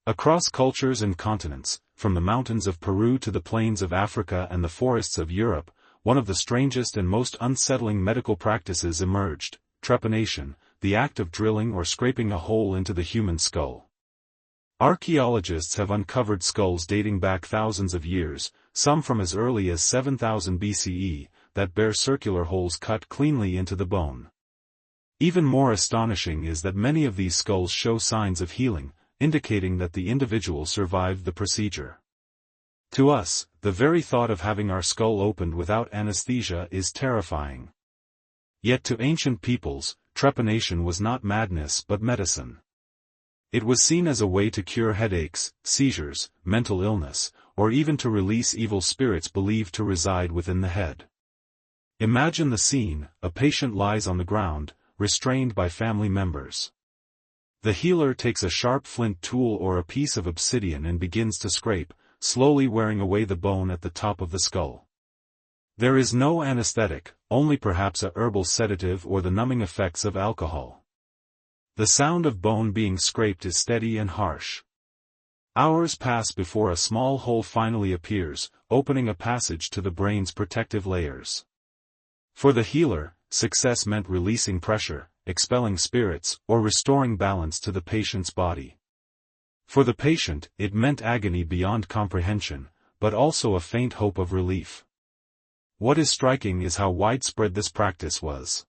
Across cultures and continents, from the mountains of Peru to the plains of Africa and the forests of Europe, one of the strangest and most unsettling medical practices emerged: trepanation, the act of drilling or scraping a hole into the human skull. Archaeologists have uncovered skulls dating back thousands of years, some from as early as 7000 BCE, that bear circular holes cut cleanly into the bone. Even more astonishing is that many of these skulls show signs of healing, indicating that the individual survived the procedure. To us, the very thought of having our skull opened without anesthesia is terrifying. Yet to ancient peoples, trepanation was not madness but medicine. It was seen as a way to cure headaches, seizures, mental illness, or even to release evil spirits believed to reside within the head. Imagine the scene: a patient lies on the ground, restrained by family members. The healer takes a sharp flint tool or a piece of obsidian and begins to scrape, slowly wearing away the bone at the top of the skull. There is no anesthetic, only perhaps a herbal sedative or the numbing effects of alcohol. The sound of bone being scraped is steady and harsh. Hours pass before a small hole finally appears, opening a passage to the brain's protective layers. For the healer, success meant releasing pressure, expelling spirits, or restoring balance to the patient's body. For the patient, it meant agony beyond comprehension, but also a faint hope of relief. What is striking is how widespread this practice was.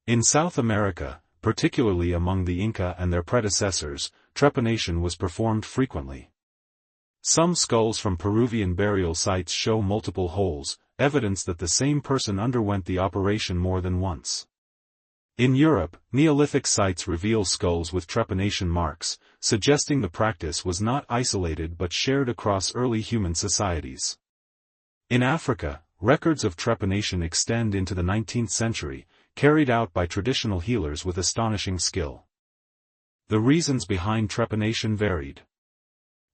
In South America, particularly among the Inca and their predecessors, trepanation was performed frequently. Some skulls from Peruvian burial sites show multiple holes, evidence that the same person underwent the operation more than once. In Europe, Neolithic sites reveal skulls with trepanation marks, suggesting the practice was not isolated but shared across early human societies. In Africa, records of trepanation extend into the 19th century, carried out by traditional healers with astonishing skill. The reasons behind trepanation varied.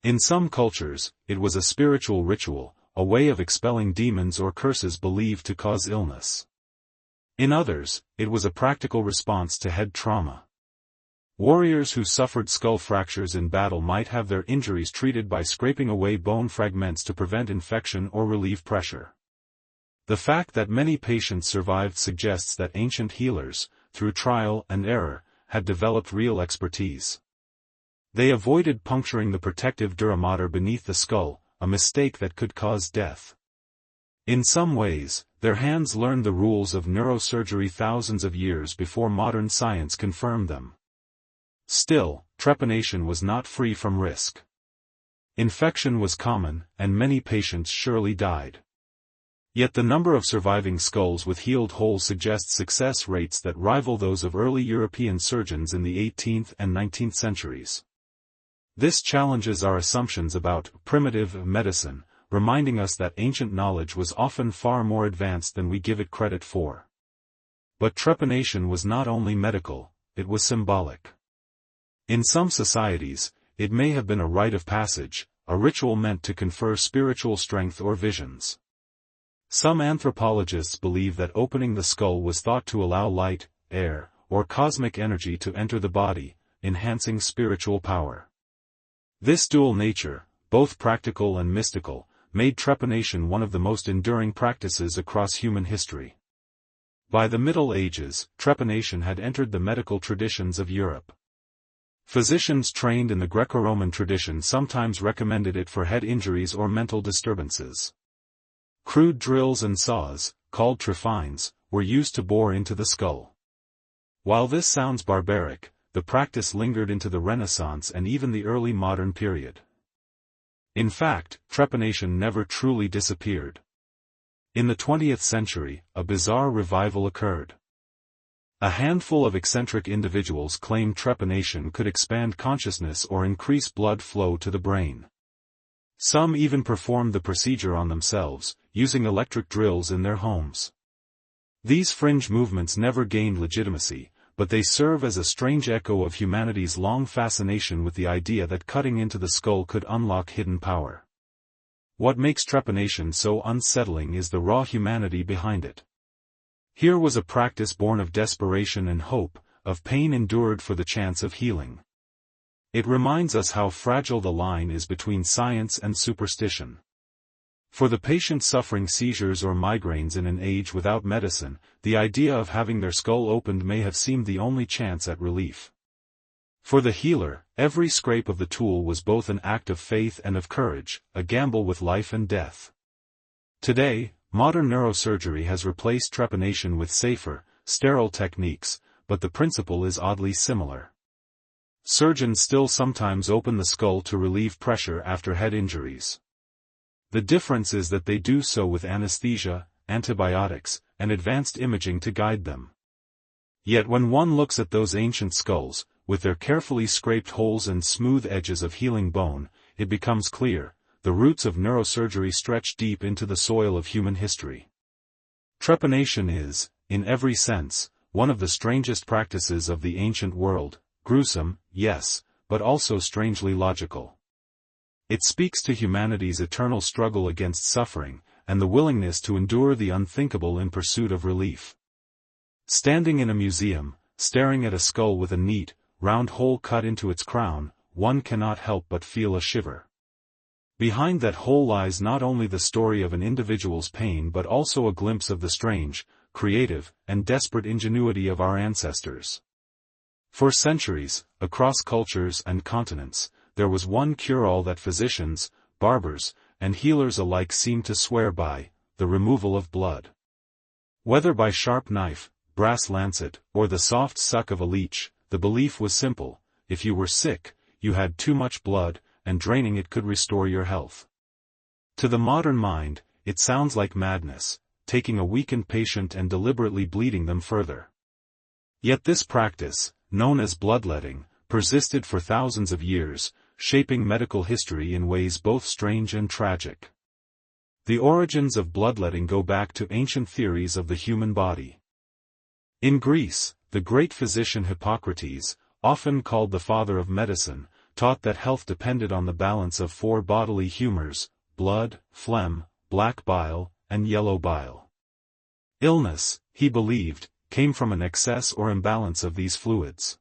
In some cultures, it was a spiritual ritual, a way of expelling demons or curses believed to cause illness. In others, it was a practical response to head trauma. Warriors who suffered skull fractures in battle might have their injuries treated by scraping away bone fragments to prevent infection or relieve pressure. The fact that many patients survived suggests that ancient healers, through trial and error, had developed real expertise. They avoided puncturing the protective dura mater beneath the skull, a mistake that could cause death. In some ways, their hands learned the rules of neurosurgery thousands of years before modern science confirmed them. Still, trepanation was not free from risk. Infection was common, and many patients surely died. Yet the number of surviving skulls with healed holes suggests success rates that rival those of early European surgeons in the 18th and 19th centuries. This challenges our assumptions about primitive medicine, reminding us that ancient knowledge was often far more advanced than we give it credit for. But trepanation was not only medical, it was symbolic. In some societies, it may have been a rite of passage, a ritual meant to confer spiritual strength or visions. Some anthropologists believe that opening the skull was thought to allow light, air, or cosmic energy to enter the body, enhancing spiritual power. This dual nature, both practical and mystical, made trepanation one of the most enduring practices across human history. By the Middle Ages, trepanation had entered the medical traditions of Europe. Physicians trained in the Greco-Roman tradition sometimes recommended it for head injuries or mental disturbances. Crude drills and saws, called trephines, were used to bore into the skull. While this sounds barbaric, the practice lingered into the Renaissance and even the early modern period. In fact, trepanation never truly disappeared. In the 20th century, a bizarre revival occurred. A handful of eccentric individuals claimed trepanation could expand consciousness or increase blood flow to the brain. Some even performed the procedure on themselves, using electric drills in their homes. These fringe movements never gained legitimacy, but they serve as a strange echo of humanity's long fascination with the idea that cutting into the skull could unlock hidden power. What makes trepanation so unsettling is the raw humanity behind it. Here was a practice born of desperation and hope, of pain endured for the chance of healing. It reminds us how fragile the line is between science and superstition. For the patient suffering seizures or migraines in an age without medicine, the idea of having their skull opened may have seemed the only chance at relief. For the healer, every scrape of the tool was both an act of faith and of courage, a gamble with life and death. Today, modern neurosurgery has replaced trepanation with safer, sterile techniques, but the principle is oddly similar. Surgeons still sometimes open the skull to relieve pressure after head injuries. The difference is that they do so with anesthesia, antibiotics, and advanced imaging to guide them. Yet when one looks at those ancient skulls, with their carefully scraped holes and smooth edges of healing bone, it becomes clear, the roots of neurosurgery stretch deep into the soil of human history. Trepanation is, in every sense, one of the strangest practices of the ancient world, gruesome, yes, but also strangely logical. It speaks to humanity's eternal struggle against suffering, and the willingness to endure the unthinkable in pursuit of relief. Standing in a museum, staring at a skull with a neat, round hole cut into its crown, one cannot help but feel a shiver. Behind that hole lies not only the story of an individual's pain but also a glimpse of the strange, creative, and desperate ingenuity of our ancestors. For centuries, across cultures and continents, there was one cure-all that physicians, barbers, and healers alike seemed to swear by: the removal of blood. Whether by sharp knife, brass lancet, or the soft suck of a leech, the belief was simple: if you were sick, you had too much blood, and draining it could restore your health. To the modern mind, it sounds like madness, taking a weakened patient and deliberately bleeding them further. Yet this practice, known as bloodletting, persisted for thousands of years, shaping medical history in ways both strange and tragic. The origins of bloodletting go back to ancient theories of the human body. In Greece, the great physician Hippocrates, often called the father of medicine, taught that health depended on the balance of four bodily humors: blood, phlegm, black bile, and yellow bile. Illness, he believed, came from an excess or imbalance of these fluids.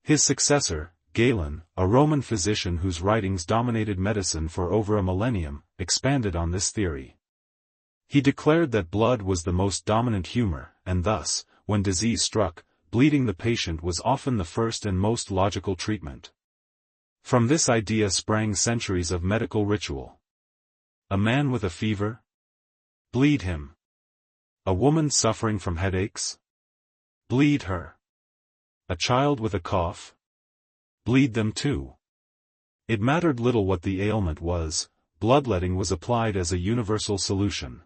His successor, Galen, a Roman physician whose writings dominated medicine for over a millennium, expanded on this theory. He declared that blood was the most dominant humor, and thus, when disease struck, bleeding the patient was often the first and most logical treatment. From this idea sprang centuries of medical ritual. A man with a fever? Bleed him. A woman suffering from headaches? Bleed her. A child with a cough? Bleed them too. It mattered little what the ailment was, bloodletting was applied as a universal solution.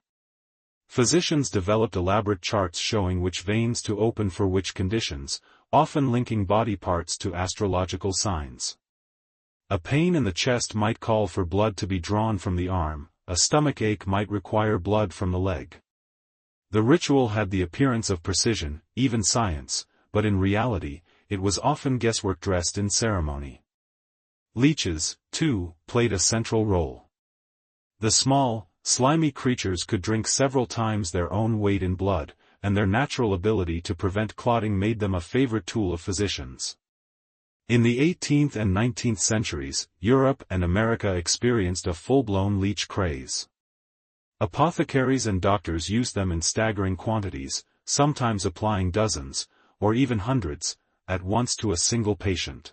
Physicians developed elaborate charts showing which veins to open for which conditions, often linking body parts to astrological signs. A pain in the chest might call for blood to be drawn from the arm, a stomach ache might require blood from the leg. The ritual had the appearance of precision, even science, but in reality, it was often guesswork dressed in ceremony. Leeches, too, played a central role. The small, slimy creatures could drink several times their own weight in blood, and their natural ability to prevent clotting made them a favorite tool of physicians. In the 18th and 19th centuries, Europe and America experienced a full-blown leech craze. Apothecaries and doctors used them in staggering quantities, sometimes applying dozens, or even hundreds, at once to a single patient.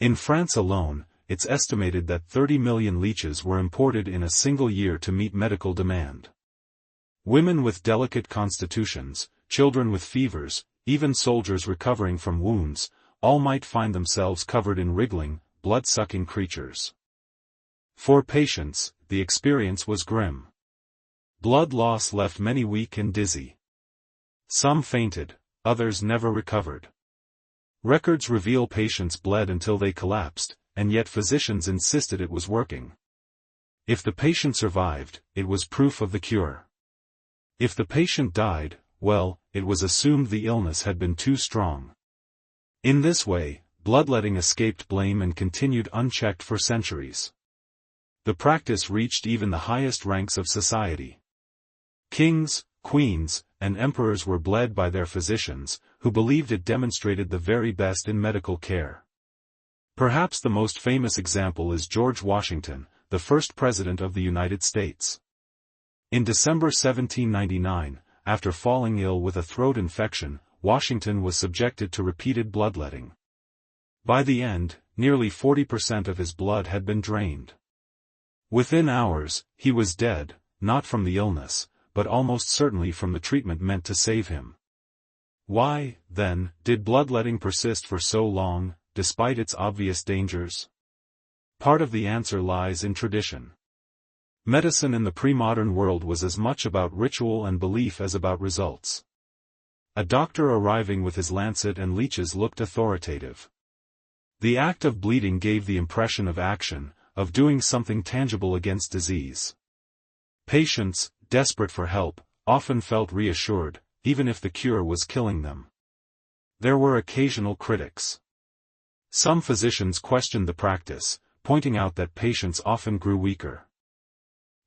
In France alone, it's estimated that 30 million leeches were imported in a single year to meet medical demand. Women with delicate constitutions, children with fevers, even soldiers recovering from wounds, all might find themselves covered in wriggling, blood-sucking creatures. For patients, the experience was grim. Blood loss left many weak and dizzy. Some fainted, others never recovered. Records reveal patients bled until they collapsed, and yet physicians insisted it was working. If the patient survived, it was proof of the cure. If the patient died, well, it was assumed the illness had been too strong. In this way, bloodletting escaped blame and continued unchecked for centuries. The practice reached even the highest ranks of society. Kings, queens, and emperors were bled by their physicians, who believed it demonstrated the very best in medical care. Perhaps the most famous example is George Washington, the first president of the United States. In December 1799, after falling ill with a throat infection, Washington was subjected to repeated bloodletting. By the end, nearly 40% of his blood had been drained. Within hours, he was dead, not from the illness, but almost certainly from the treatment meant to save him. Why, then, did bloodletting persist for so long, despite its obvious dangers? Part of the answer lies in tradition. Medicine in the pre-modern world was as much about ritual and belief as about results. A doctor arriving with his lancet and leeches looked authoritative. The act of bleeding gave the impression of action, of doing something tangible against disease. Patients, desperate for help, often felt reassured, even if the cure was killing them. There were occasional critics. Some physicians questioned the practice, pointing out that patients often grew weaker.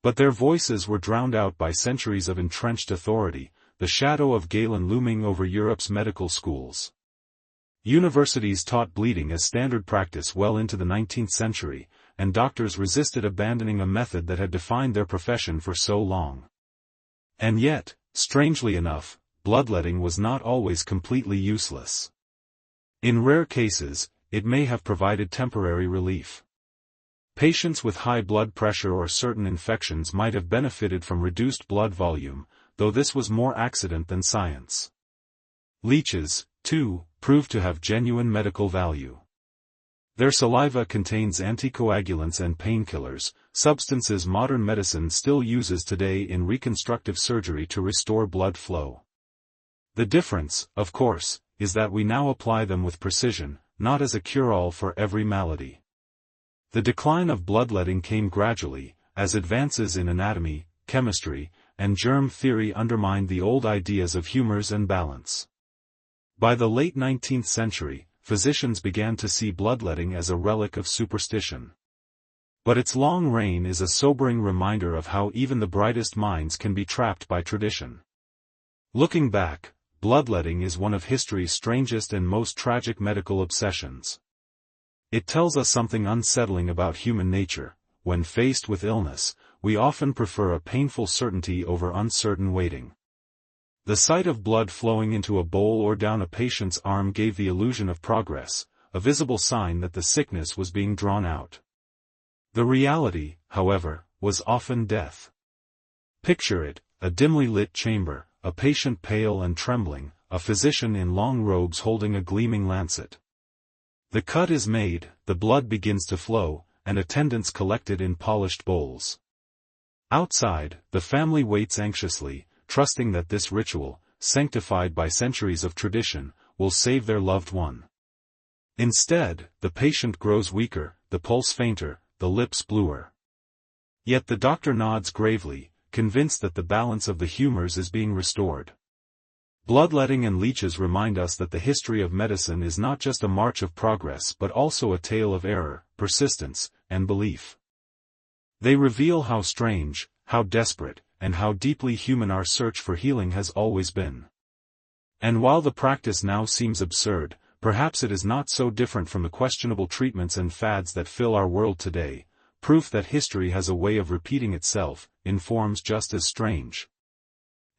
But their voices were drowned out by centuries of entrenched authority, the shadow of Galen looming over Europe's medical schools. Universities taught bleeding as standard practice well into the 19th century, and doctors resisted abandoning a method that had defined their profession for so long. And yet, strangely enough, bloodletting was not always completely useless. In rare cases, it may have provided temporary relief. Patients with high blood pressure or certain infections might have benefited from reduced blood volume, though this was more accident than science. Leeches, too, proved to have genuine medical value. Their saliva contains anticoagulants and painkillers, substances modern medicine still uses today in reconstructive surgery to restore blood flow. The difference, of course, is that we now apply them with precision, not as a cure-all for every malady. The decline of bloodletting came gradually, as advances in anatomy, chemistry, and germ theory undermined the old ideas of humors and balance. By the late 19th century, physicians began to see bloodletting as a relic of superstition. But its long reign is a sobering reminder of how even the brightest minds can be trapped by tradition. Looking back, bloodletting is one of history's strangest and most tragic medical obsessions. It tells us something unsettling about human nature. When faced with illness, we often prefer a painful certainty over uncertain waiting. The sight of blood flowing into a bowl or down a patient's arm gave the illusion of progress, a visible sign that the sickness was being drawn out. The reality, however, was often death. Picture it, a dimly lit chamber, a patient pale and trembling, a physician in long robes holding a gleaming lancet. The cut is made, the blood begins to flow, and attendants collected in polished bowls. Outside, the family waits anxiously, trusting that this ritual, sanctified by centuries of tradition, will save their loved one. Instead, the patient grows weaker, the pulse fainter, the lips bluer. Yet the doctor nods gravely, convinced that the balance of the humors is being restored. Bloodletting and leeches remind us that the history of medicine is not just a march of progress but also a tale of error, persistence, and belief. They reveal how strange, how desperate, and how deeply human our search for healing has always been. And while the practice now seems absurd, perhaps it is not so different from the questionable treatments and fads that fill our world today. Proof that history has a way of repeating itself, in forms just as strange.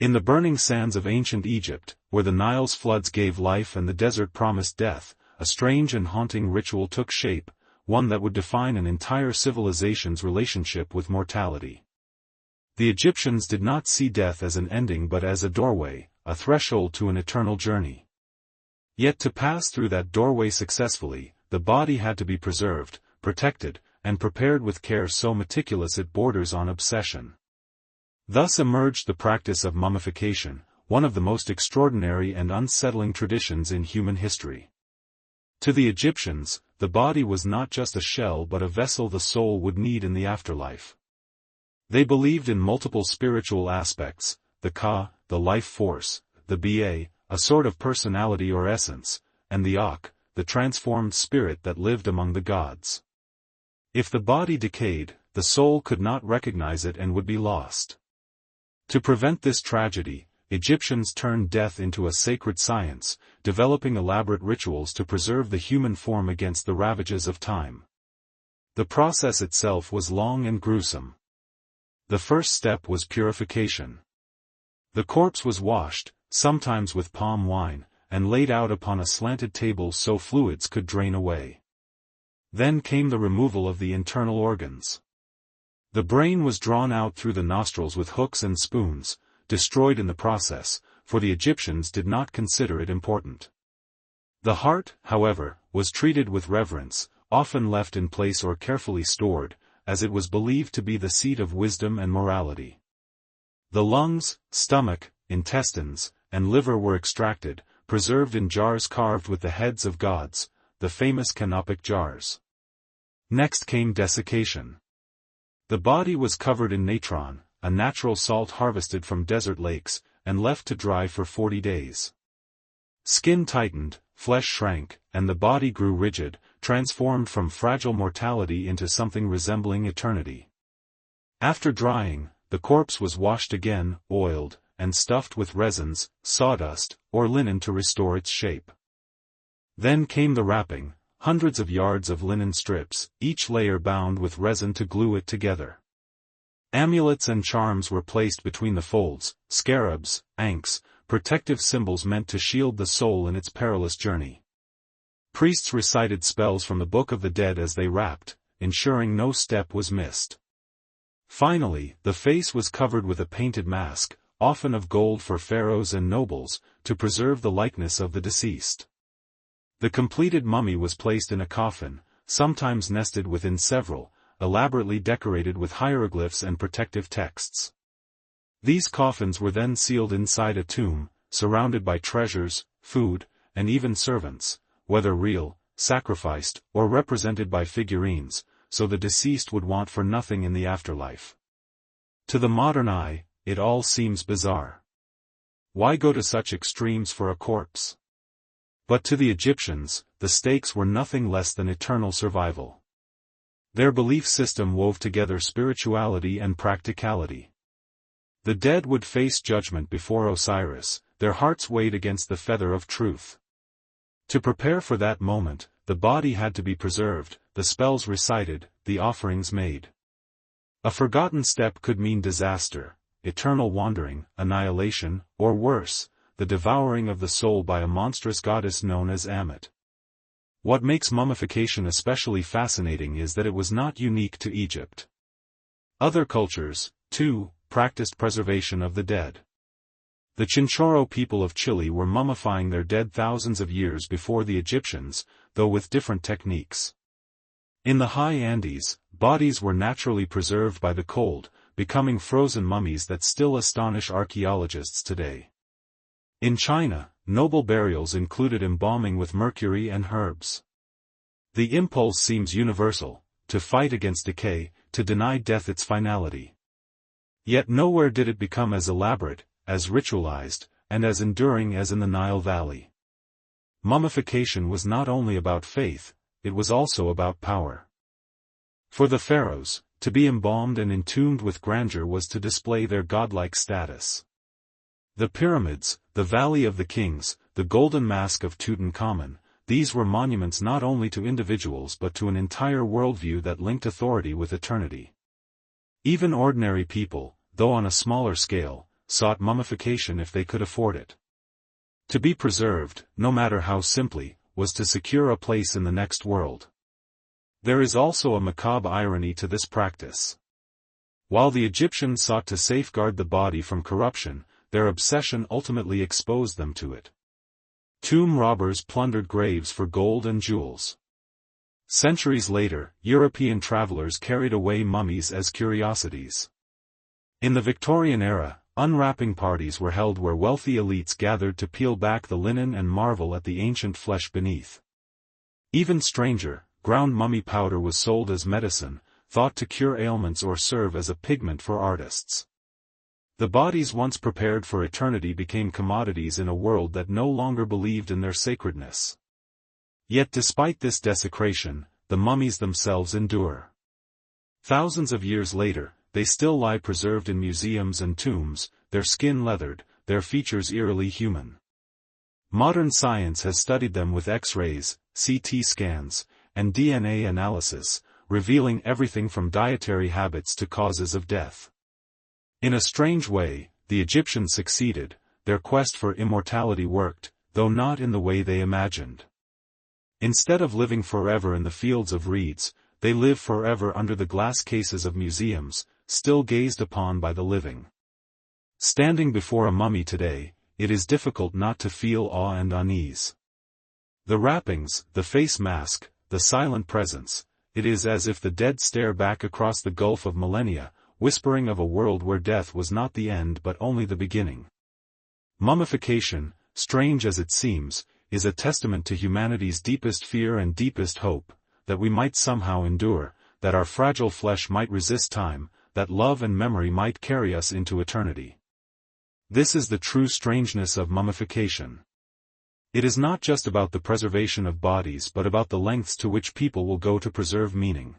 In the burning sands of ancient Egypt, where the Nile's floods gave life and the desert promised death, a strange and haunting ritual took shape, one that would define an entire civilization's relationship with mortality. The Egyptians did not see death as an ending but as a doorway, a threshold to an eternal journey. Yet to pass through that doorway successfully, the body had to be preserved, protected, and prepared with care so meticulous it borders on obsession. Thus emerged the practice of mummification, one of the most extraordinary and unsettling traditions in human history. To the Egyptians, the body was not just a shell but a vessel the soul would need in the afterlife. They believed in multiple spiritual aspects, the Ka, the life force, the Ba, a sort of personality or essence, and the Ak, the transformed spirit that lived among the gods. If the body decayed, the soul could not recognize it and would be lost. To prevent this tragedy, Egyptians turned death into a sacred science, developing elaborate rituals to preserve the human form against the ravages of time. The process itself was long and gruesome. The first step was purification. The corpse was washed, sometimes with palm wine, and laid out upon a slanted table so fluids could drain away. Then came the removal of the internal organs. The brain was drawn out through the nostrils with hooks and spoons, destroyed in the process, for the Egyptians did not consider it important. The heart, however, was treated with reverence, often left in place or carefully stored, as it was believed to be the seat of wisdom and morality. The lungs, stomach, intestines, and liver were extracted, preserved in jars carved with the heads of gods, the famous canopic jars. Next came desiccation. The body was covered in natron, a natural salt harvested from desert lakes, and left to dry for 40 days. Skin tightened, flesh shrank, and the body grew rigid, transformed from fragile mortality into something resembling eternity. After drying, the corpse was washed again, oiled, and stuffed with resins, sawdust, or linen to restore its shape. Then came the wrapping, hundreds of yards of linen strips, each layer bound with resin to glue it together. Amulets and charms were placed between the folds, scarabs, ankhs, protective symbols meant to shield the soul in its perilous journey. Priests recited spells from the Book of the Dead as they wrapped, ensuring no step was missed. Finally, the face was covered with a painted mask, often of gold for pharaohs and nobles, to preserve the likeness of the deceased. The completed mummy was placed in a coffin, sometimes nested within several, elaborately decorated with hieroglyphs and protective texts. These coffins were then sealed inside a tomb, surrounded by treasures, food, and even servants, whether real, sacrificed, or represented by figurines, so the deceased would want for nothing in the afterlife. To the modern eye, it all seems bizarre. Why go to such extremes for a corpse? But to the Egyptians, the stakes were nothing less than eternal survival. Their belief system wove together spirituality and practicality. The dead would face judgment before Osiris, their hearts weighed against the feather of truth. To prepare for that moment, the body had to be preserved, the spells recited, the offerings made. A forgotten step could mean disaster, eternal wandering, annihilation, or worse, the devouring of the soul by a monstrous goddess known as Ammit. What makes mummification especially fascinating is that it was not unique to Egypt. Other cultures, too, practiced preservation of the dead. The Chinchorro people of Chile were mummifying their dead thousands of years before the Egyptians, though with different techniques. In the high Andes, bodies were naturally preserved by the cold, becoming frozen mummies that still astonish archaeologists today. In China, noble burials included embalming with mercury and herbs. The impulse seems universal, to fight against decay, to deny death its finality. Yet nowhere did it become as elaborate, as ritualized, and as enduring as in the Nile Valley. Mummification was not only about faith, it was also about power. For the pharaohs, to be embalmed and entombed with grandeur was to display their godlike status. The pyramids, the Valley of the Kings, the Golden Mask of Tutankhamun, these were monuments not only to individuals but to an entire worldview that linked authority with eternity. Even ordinary people, though on a smaller scale, sought mummification if they could afford it. To be preserved, no matter how simply, was to secure a place in the next world. There is also a macabre irony to this practice. While the Egyptians sought to safeguard the body from corruption, their obsession ultimately exposed them to it. Tomb robbers plundered graves for gold and jewels. Centuries later, European travelers carried away mummies as curiosities. In the Victorian era, unwrapping parties were held where wealthy elites gathered to peel back the linen and marvel at the ancient flesh beneath. Even stranger, ground mummy powder was sold as medicine, thought to cure ailments or serve as a pigment for artists. The bodies once prepared for eternity became commodities in a world that no longer believed in their sacredness. Yet despite this desecration, the mummies themselves endure. Thousands of years later, they still lie preserved in museums and tombs, their skin leathered, their features eerily human. Modern science has studied them with X-rays, CT scans, and DNA analysis, revealing everything from dietary habits to causes of death. In a strange way, the Egyptians succeeded. Their quest for immortality worked, though not in the way they imagined. Instead of living forever in the fields of reeds, they live forever under the glass cases of museums, still gazed upon by the living. Standing before a mummy today, it is difficult not to feel awe and unease. The wrappings, the face mask, the silent presence, it is as if the dead stare back across the gulf of millennia, whispering of a world where death was not the end but only the beginning. Mummification, strange as it seems, is a testament to humanity's deepest fear and deepest hope, that we might somehow endure, that our fragile flesh might resist time, that love and memory might carry us into eternity. This is the true strangeness of mummification. It is not just about the preservation of bodies but about the lengths to which people will go to preserve meaning.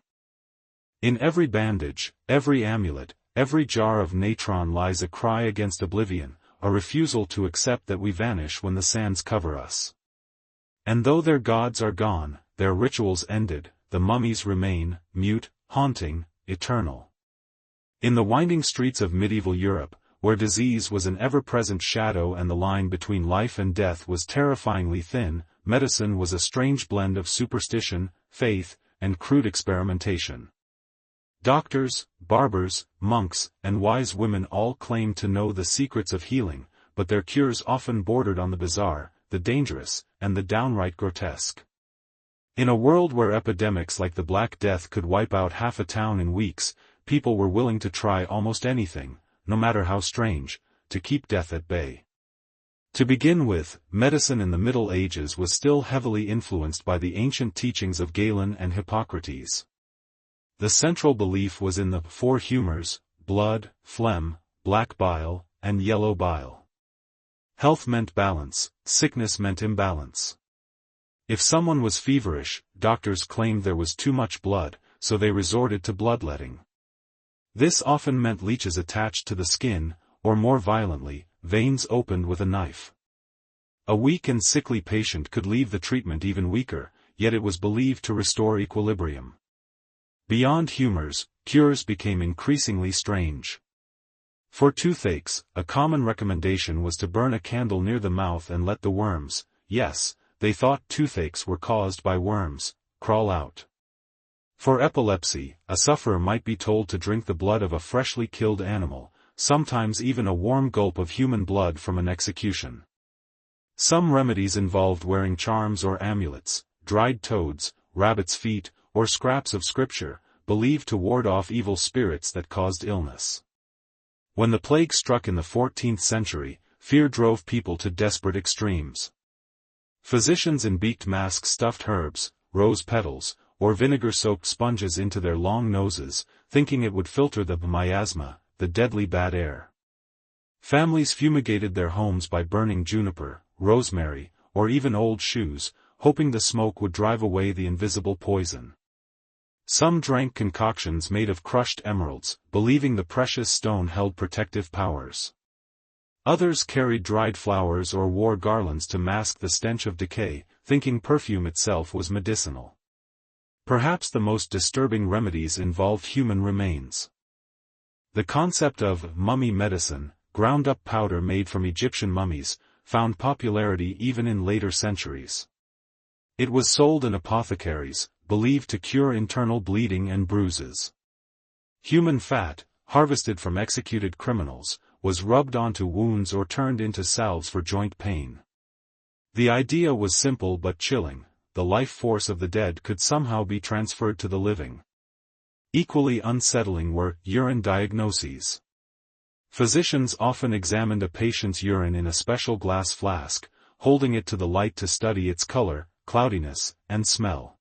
In every bandage, every amulet, every jar of natron lies a cry against oblivion, a refusal to accept that we vanish when the sands cover us. And though their gods are gone, their rituals ended, the mummies remain, mute, haunting, eternal. In the winding streets of medieval Europe, where disease was an ever-present shadow and the line between life and death was terrifyingly thin, medicine was a strange blend of superstition, faith, and crude experimentation. Doctors, barbers, monks, and wise women all claimed to know the secrets of healing, but their cures often bordered on the bizarre, the dangerous, and the downright grotesque. In a world where epidemics like the Black Death could wipe out half a town in weeks, people were willing to try almost anything, no matter how strange, to keep death at bay. To begin with, medicine in the Middle Ages was still heavily influenced by the ancient teachings of Galen and Hippocrates. The central belief was in the four humors: blood, phlegm, black bile, and yellow bile. Health meant balance, sickness meant imbalance. If someone was feverish, doctors claimed there was too much blood, so they resorted to bloodletting. This often meant leeches attached to the skin, or more violently, veins opened with a knife. A weak and sickly patient could leave the treatment even weaker, yet it was believed to restore equilibrium. Beyond humors, cures became increasingly strange. For toothaches, a common recommendation was to burn a candle near the mouth and let the worms, yes, they thought toothaches were caused by worms, crawl out. For epilepsy, a sufferer might be told to drink the blood of a freshly killed animal, sometimes even a warm gulp of human blood from an execution. Some remedies involved wearing charms or amulets, dried toads, rabbit's feet, or scraps of scripture, believed to ward off evil spirits that caused illness. When the plague struck in the 14th century, fear drove people to desperate extremes. Physicians in beaked masks stuffed herbs, rose petals, or vinegar-soaked sponges into their long noses, thinking it would filter the miasma, the deadly bad air. Families fumigated their homes by burning juniper, rosemary, or even old shoes, hoping the smoke would drive away the invisible poison. Some drank concoctions made of crushed emeralds, believing the precious stone held protective powers. Others carried dried flowers or wore garlands to mask the stench of decay, thinking perfume itself was medicinal. Perhaps the most disturbing remedies involved human remains. The concept of mummy medicine, ground-up powder made from Egyptian mummies, found popularity even in later centuries. It was sold in apothecaries, believed to cure internal bleeding and bruises. Human fat, harvested from executed criminals, was rubbed onto wounds or turned into salves for joint pain. The idea was simple but chilling: the life force of the dead could somehow be transferred to the living. Equally unsettling were urine diagnoses. Physicians often examined a patient's urine in a special glass flask, holding it to the light to study its color, cloudiness, and smell.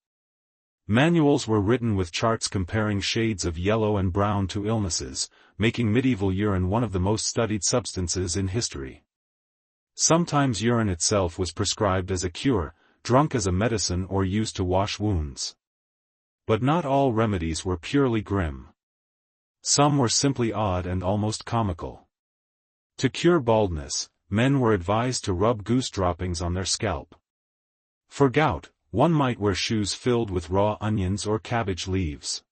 Manuals were written with charts comparing shades of yellow and brown to illnesses, making medieval urine one of the most studied substances in history. Sometimes urine itself was prescribed as a cure, drunk as a medicine or used to wash wounds. But not all remedies were purely grim. Some were simply odd and almost comical. To cure baldness, men were advised to rub goose droppings on their scalp. For gout, one might wear shoes filled with raw onions or cabbage leaves.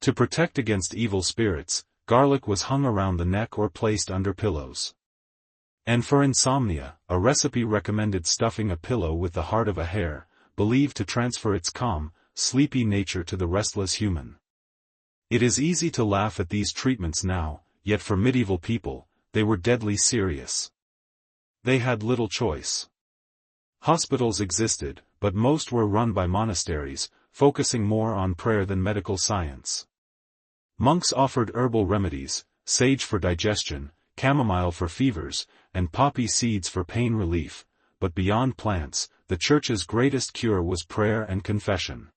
To protect against evil spirits, garlic was hung around the neck or placed under pillows. And for insomnia, a recipe recommended stuffing a pillow with the heart of a hare, believed to transfer its calm, sleepy nature to the restless human. It is easy to laugh at these treatments now, yet for medieval people, they were deadly serious. They had little choice. Hospitals existed, but most were run by monasteries, focusing more on prayer than medical science. Monks offered herbal remedies, sage for digestion, chamomile for fevers, and poppy seeds for pain relief, but beyond plants, the Church's greatest cure was prayer and confession.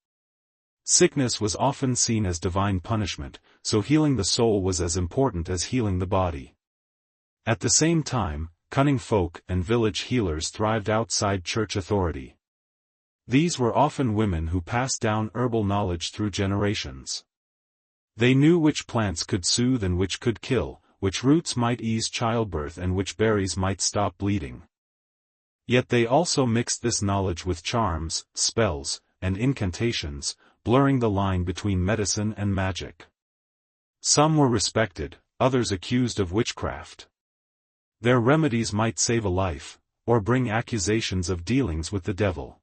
Sickness was often seen as divine punishment, so healing the soul was as important as healing the body. At the same time, cunning folk and village healers thrived outside Church authority. These were often women who passed down herbal knowledge through generations. They knew which plants could soothe and which could kill, which roots might ease childbirth and which berries might stop bleeding. Yet they also mixed this knowledge with charms, spells, and incantations, blurring the line between medicine and magic. Some were respected, others accused of witchcraft. Their remedies might save a life, or bring accusations of dealings with the devil.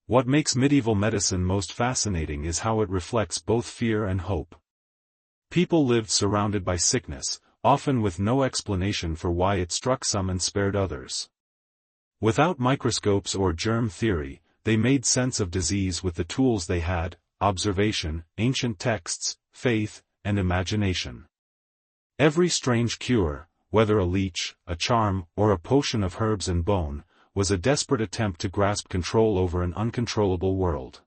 What makes medieval medicine most fascinating is how it reflects both fear and hope. People lived surrounded by sickness, often with no explanation for why it struck some and spared others. Without microscopes or germ theory, they made sense of disease with the tools they had: observation, ancient texts, faith, and imagination. Every strange cure, whether a leech, a charm, or a potion of herbs and bone, was a desperate attempt to grasp control over an uncontrollable world.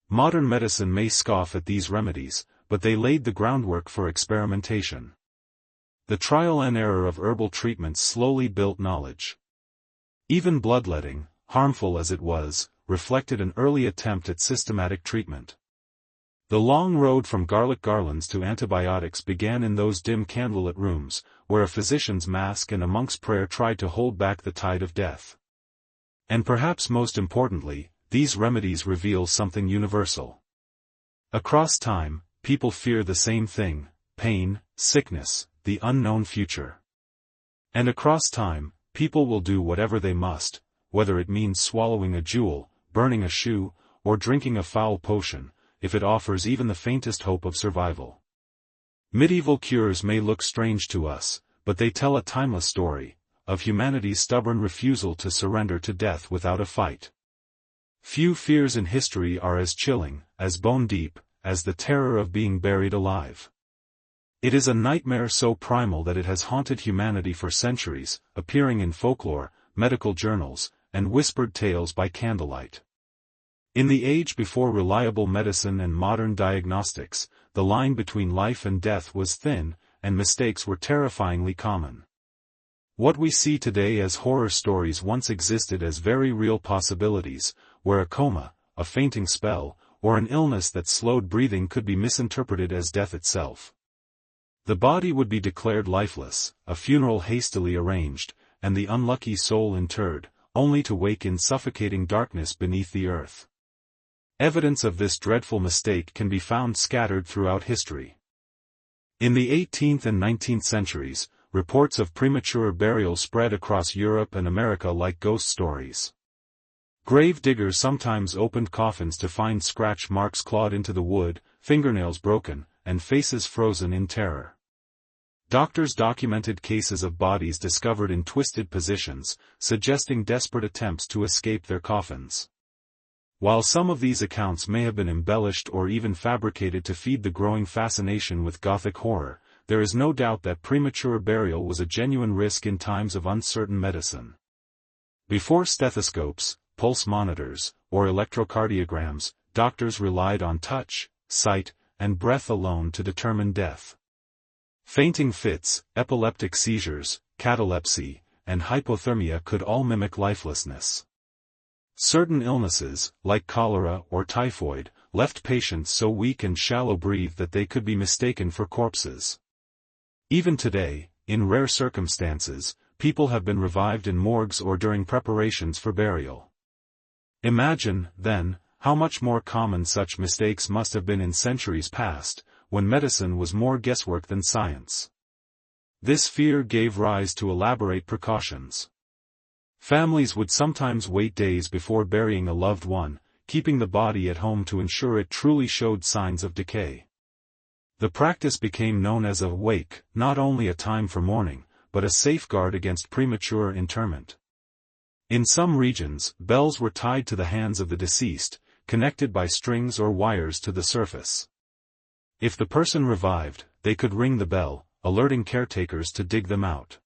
Modern medicine may scoff at these remedies, but they laid the groundwork for experimentation. The trial and error of herbal treatments slowly built knowledge. Even bloodletting, harmful as it was, reflected an early attempt at systematic treatment. The long road from garlic garlands to antibiotics began in those dim candlelit rooms, where a physician's mask and a monk's prayer tried to hold back the tide of death. And perhaps most importantly, these remedies reveal something universal. Across time, people fear the same thing: pain, sickness, the unknown future. And across time, people will do whatever they must, whether it means swallowing a jewel, burning a shoe, or drinking a foul potion, if it offers even the faintest hope of survival. Medieval cures may look strange to us, but they tell a timeless story, of humanity's stubborn refusal to surrender to death without a fight. Few fears in history are as chilling, as bone-deep, as the terror of being buried alive. It is a nightmare so primal that it has haunted humanity for centuries, appearing in folklore, medical journals, and whispered tales by candlelight. In the age before reliable medicine and modern diagnostics, the line between life and death was thin, and mistakes were terrifyingly common. What we see today as horror stories once existed as very real possibilities, where a coma, a fainting spell, or an illness that slowed breathing could be misinterpreted as death itself. The body would be declared lifeless, a funeral hastily arranged, and the unlucky soul interred, only to wake in suffocating darkness beneath the earth. Evidence of this dreadful mistake can be found scattered throughout history. In the 18th and 19th centuries, reports of premature burial spread across Europe and America like ghost stories. Grave diggers sometimes opened coffins to find scratch marks clawed into the wood, fingernails broken, and faces frozen in terror. Doctors documented cases of bodies discovered in twisted positions, suggesting desperate attempts to escape their coffins. While some of these accounts may have been embellished or even fabricated to feed the growing fascination with Gothic horror, there is no doubt that premature burial was a genuine risk in times of uncertain medicine. Before stethoscopes, pulse monitors, or electrocardiograms, doctors relied on touch, sight, and breath alone to determine death. Fainting fits, epileptic seizures, catalepsy, and hypothermia could all mimic lifelessness. Certain illnesses, like cholera or typhoid, left patients so weak and shallow-breathed that they could be mistaken for corpses. Even today, in rare circumstances, people have been revived in morgues or during preparations for burial. Imagine, then, how much more common such mistakes must have been in centuries past, when medicine was more guesswork than science. This fear gave rise to elaborate precautions. Families would sometimes wait days before burying a loved one, keeping the body at home to ensure it truly showed signs of decay. The practice became known as a wake, not only a time for mourning, but a safeguard against premature interment. In some regions, bells were tied to the hands of the deceased, connected by strings or wires to the surface. If the person revived, they could ring the bell, alerting caretakers to dig them out.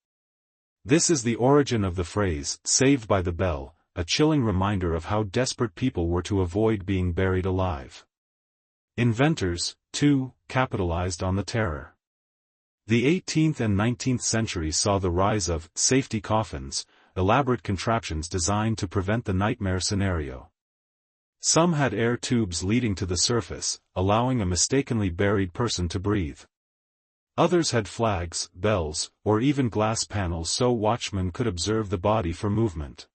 This is the origin of the phrase, "saved by the bell," a chilling reminder of how desperate people were to avoid being buried alive. Inventors, too, capitalized on the terror. The 18th and 19th centuries saw the rise of safety coffins, elaborate contraptions designed to prevent the nightmare scenario. Some had air tubes leading to the surface, allowing a mistakenly buried person to breathe. Others had flags, bells, or even glass panels so watchmen could observe the body for movement.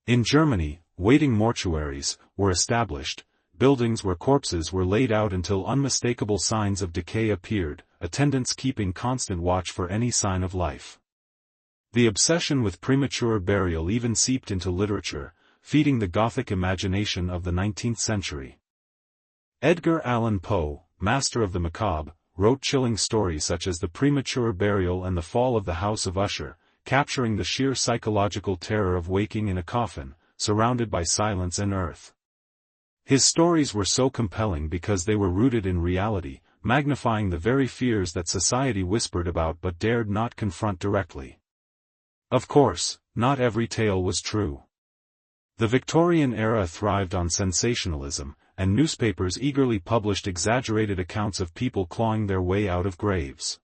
In Germany, waiting mortuaries were established, buildings where corpses were laid out until unmistakable signs of decay appeared, attendants keeping constant watch for any sign of life. The obsession with premature burial even seeped into literature, feeding the Gothic imagination of the 19th century. Edgar Allan Poe, master of the macabre, wrote chilling stories such as The Premature Burial and The Fall of the House of Usher, capturing the sheer psychological terror of waking in a coffin, surrounded by silence and earth. His stories were so compelling because they were rooted in reality, magnifying the very fears that society whispered about but dared not confront directly. Of course, not every tale was true. The Victorian era thrived on sensationalism, and newspapers eagerly published exaggerated accounts of people clawing their way out of graves.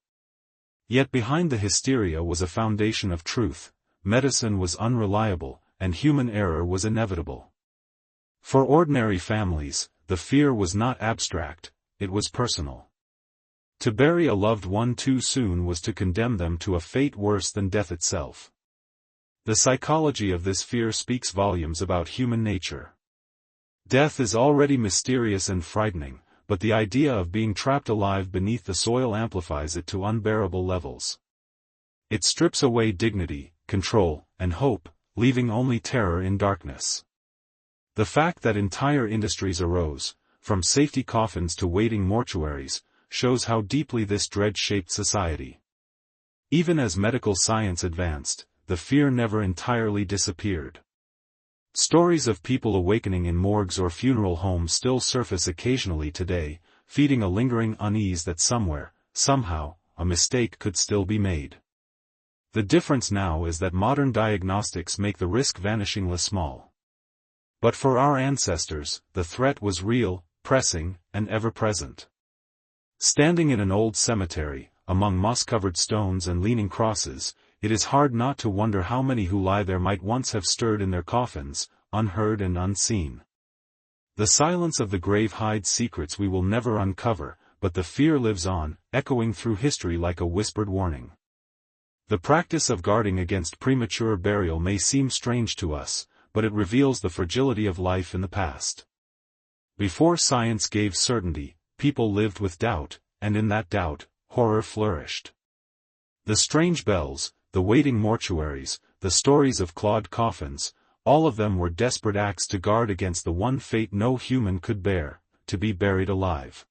Yet behind the hysteria was a foundation of truth: medicine was unreliable, and human error was inevitable. For ordinary families, the fear was not abstract, it was personal. To bury a loved one too soon was to condemn them to a fate worse than death itself. The psychology of this fear speaks volumes about human nature. Death is already mysterious and frightening, but the idea of being trapped alive beneath the soil amplifies it to unbearable levels. It strips away dignity, control, and hope, leaving only terror in darkness. The fact that entire industries arose, from safety coffins to waiting mortuaries, shows how deeply this dread shaped society. Even as medical science advanced, the fear never entirely disappeared. Stories of people awakening in morgues or funeral homes still surface occasionally today, feeding a lingering unease that somewhere, somehow, a mistake could still be made. The difference now is that modern diagnostics make the risk vanishingly small. But for our ancestors, the threat was real, pressing, and ever-present. Standing in an old cemetery, among moss-covered stones and leaning crosses, it is hard not to wonder how many who lie there might once have stirred in their coffins, unheard and unseen. The silence of the grave hides secrets we will never uncover, but the fear lives on, echoing through history like a whispered warning. The practice of guarding against premature burial may seem strange to us, but it reveals the fragility of life in the past. Before science gave certainty, people lived with doubt, and in that doubt, horror flourished. The strange bells, the waiting mortuaries, the stories of clawed coffins, all of them were desperate acts to guard against the one fate no human could bear: to be buried alive.